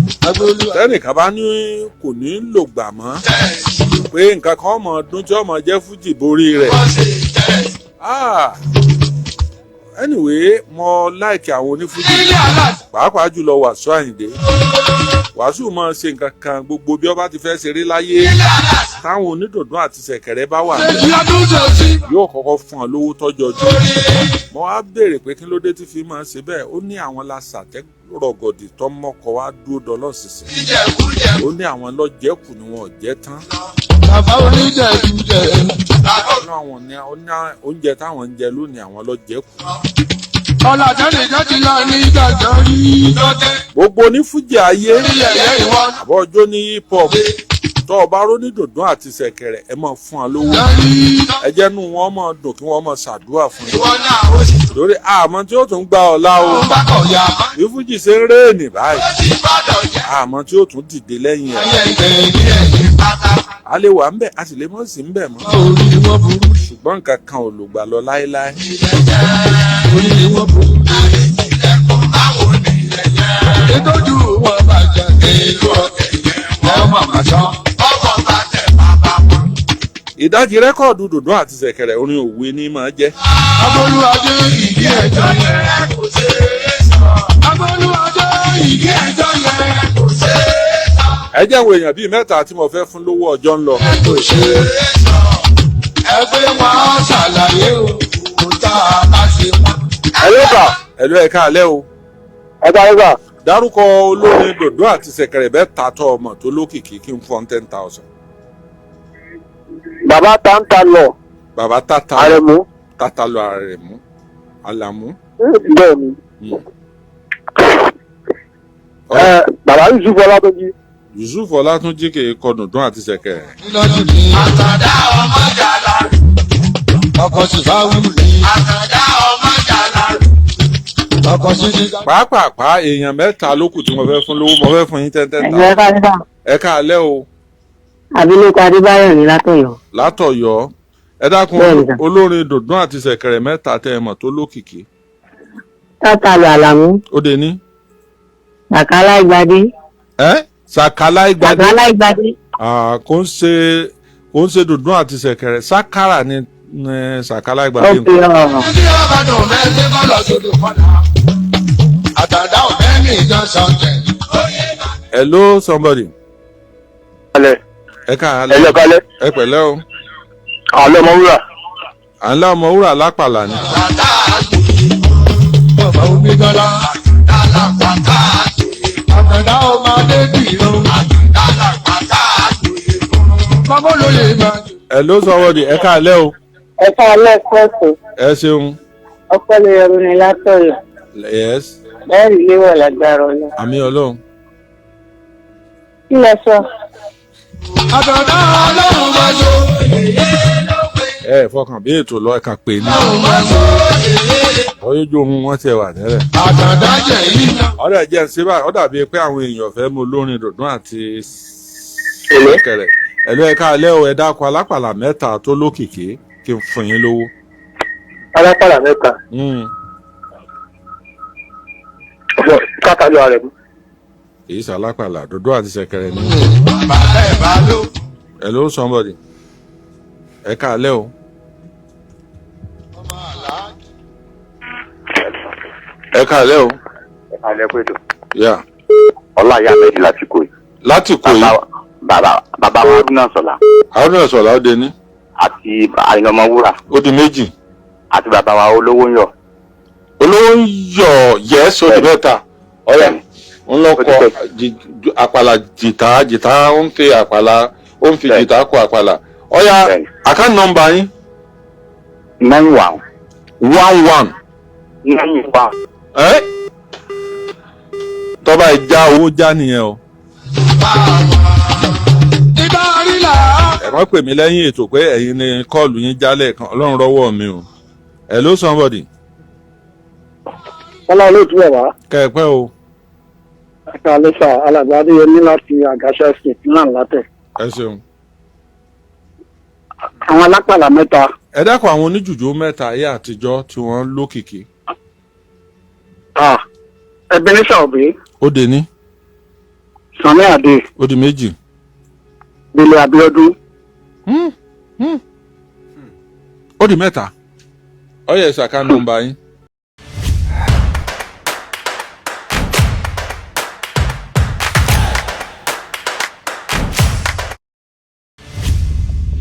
tẹ́nìkan bá ní kò ní lò gbà mọ́ pé nǹkan kan ọmọ ọdún tí ọmọ jẹ́ fújì borí rẹ̀. Anyway mo láìkì àwọn onífújì pàápàá jùlọ Wàsíù Àyìndé. Wàsíù máa ṣe nǹkan kan gbogbo bí ọba ti fẹ́ ṣeré láyé táwọn onídòdó àti ṣẹ̀kẹ̀rẹ̀ bá wà yóò kọ́kọ́ fún ọ lówó tọ́jọ́ jù. mo wá béèrè pé kí ló dé tí fi máa ṣe bẹ́ẹ̀ ó ní àwọn lásàtẹ́ rọ̀gọ̀dì tó mọ́kọ wá dúró dọ́lọ́sìsì ó ní àwọn lọ́jẹ̀kù ni wọn ò jẹ́ tán. bàbá oníjẹ̀kújẹ. ó ní oúnjẹ táwọn ń jẹ lónìí àwọn lọ́jẹ̀kù. ọ̀làjẹ́ni jẹ́ ti lọ ní gàgà rí lọ́tẹ́. gbogbo onífújì ayé àbọ̀ ọjọ́ ní hip hop tó o bá róní dòdún àti ṣẹ̀kẹ̀rẹ̀ ẹ máa fún ọ lówó ẹ jẹ́ nú wọn máa dùn kí wọ́n máa ṣàdúrà fún yín lórí àmọ́ tí ó tún gba ọ̀la o bí fújì ṣe ń réènì báyìí àmọ́ tí ó tún dìde lẹ́yìn ẹ̀ a lè wà ń bẹ̀ a sì lè mọ̀ sí ń bẹ̀ mọ́ ṣùgbọ́n nǹkan kan ò lò gbà lọ láéláé. ìtọ́jú wọn bàjẹ́ èlò ọ̀tẹ̀ yẹn wọ́n mọ̀ màtán. ìdajì rẹ́kọ̀dù dòdò àti ṣẹ̀kẹ̀rẹ̀ orin òwe ní máa jẹ́. Agbólúwajé ìdí ẹjọ́ yẹn kò ṣe é sọ. Agbólúwajé ìdí ẹjọ́ yẹn kò ṣe é sọ. ẹ jẹ́ àwọn èèyàn bíi mẹ́ta tí mo fẹ́ fún lówó ọjọ́ ń lọ. kò ṣe é sọ. ẹgbẹ́ wọn ṣàlàyé o kò tá a bá ṣe wọn. ẹ̀lú ẹ̀ka alẹ́ o. ẹ̀ka. dárúkọ olórin dòdò àti ṣẹ̀kẹ̀rẹ̀ bẹ́ẹ̀ ta tọ́ ọmọ tó lókìkí kí n fọ́n 10,000. bàbá tàǹtà lọ. bàbá tata Àrẹ̀mú. tata lọ Àrẹ̀mú Àlàmú. bẹ́ẹ̀ ni. bàbá Yusuf Ọlátúnjí. Yusuf Ọlátúnjí kì í kọ dòdò àti ṣẹ̀kẹ̀rẹ̀. àtàndá ọmọ jàlá ọkọ̀ sì bá wù mí. àtàndá ọmọ jàlá ọkọ̀ sì ti. pàápàá èèyàn mẹ́ta ló kù tí mo fẹ́ fún lówó mo fẹ́ fún yín 10,000. ẹ̀ka alẹ́ o. Abilékọ Adébáyọ̀ ní látọ̀yọ́. Látọ̀yọ́. Ẹ dákun olórin dùndún àti ṣẹ̀kẹ̀rẹ̀ mẹ́ta tẹ́ ẹ mọ̀ tó lókìkí. Tátàlù Àlàmú. Ó dé ní. Sàkálà Ìgbadé. Sàkálà Ìgbadé. Sàkálà Ìgbadé. Kò ń ṣe dùndún àti ṣẹ̀kẹ̀rẹ̀. Sákàrà ni Sàkálà Ìgbadé. Ó fi hàn. Ẹbí ọba dùn bẹ́ẹ̀ ṣe kọ́ lọ sódò fọ́nà. Àtàndá ọ̀bẹ́ ní ìjọ sọ̀tẹ̀. Hello somebody. Alẹ́. Ẹ ká Ẹ lọ kálẹ̀. Ẹ pẹ̀lẹ́ o. Àlọ́ Ọmọwúrà. Àlọ́ Ọmọwúrà lápàlà ni. Bàtà ọba omi gbọ́dọ̀. Àtàndá àtàndá ọmọ adé dìrò. Àtàndá pàtà bàbá olóyè máa. Hello somebody. Ẹ ká lẹ́ o. Ẹ káalẹ́ kọ́ọ̀tù. Ẹ ṣeun. Ọpẹ́lẹ́ yẹrù ni látọ̀yọ́. Yes. Bẹ́ẹ̀ni léwọ̀ lágbára ọlọ́. Àmì Ọlọ́run. Kí lẹ sọ? Àtàndá ọlọ́run bá jó. Ẹ fọkàn bí ètò lọ ẹ̀ka pè ní. Ọyójú ohun wọn ti wà tẹ́lẹ̀. Àtàndá jẹ̀ yìí náà. Ọ̀dà jẹ́ ń ṣe báyìí, ó dàbí pé àwọn èèyàn fẹ́ mú olórin dùndún àti ṣẹ̀kẹ̀rẹ̀. Ẹ̀lú ẹ̀ka alẹ́ o, ẹ dákun alápàlà mẹ́ta tó lókìkí kí n fún yín lówó. Alápàlà mẹ́ta. Kátàlú ààrẹ mú. Èyí sàlápàlà dùndún àti ṣẹ̀kẹ̀rẹ̀ ni. Bàbá ẹ̀ bá ló. Hello somebody. Ẹ ká alẹ́ o. Ẹ ká alẹ́ o. Alẹ́ pẹ̀tù. Yeah. Ọlá ìyá méjì láti kó yìí. Láti kò yìí. Bàbá wa Haruna Sọlá. Haruna Sọlá ó dé ní. Àti Àyìnà Ọmọwúrà. Ó di méjì. Àti bàbá wa olówó ń yọ. Olówó ń yọ̀ yẹ́sì ó di mẹ́ta. Ọ̀yà ń lọ kọ àpàlà jìtá ó ń fi àpàlà ó ń fi jìtá kọ àpàlà. Ọ̀yà account number yín. 91. 11. 91. Tọ́ba ìjà owó já nìyẹn o. Ibà rí là. Ẹ má pè mí lẹ́yìn ètò pé ẹ̀yin ni kọ́ọ̀lù yín jálẹ̀ kan Ọlọ́run rọ́wọ́ mi o. Hello somebody. Ọlá olóòtú ẹ̀ wá. Kẹ̀pẹ́ o. Ẹ̀ka Alẹ́sà Alàgbà Adéyẹmí láti Àgàṣà State náà látẹ̀. Ẹ ṣeun. Àwọn alápàlà mẹ́ta. Ẹ dákun àwọn oníjùjú mẹ́ta ayé àtijọ́ tí wọ́n lókìkí. Ebenezer Obey. Ó dé ní. Sànní Adé. Ó di méjì. Délé Abíọ́dún. Ó di mẹ́ta. Ó yẹ ìṣàká nọ́mbà yín.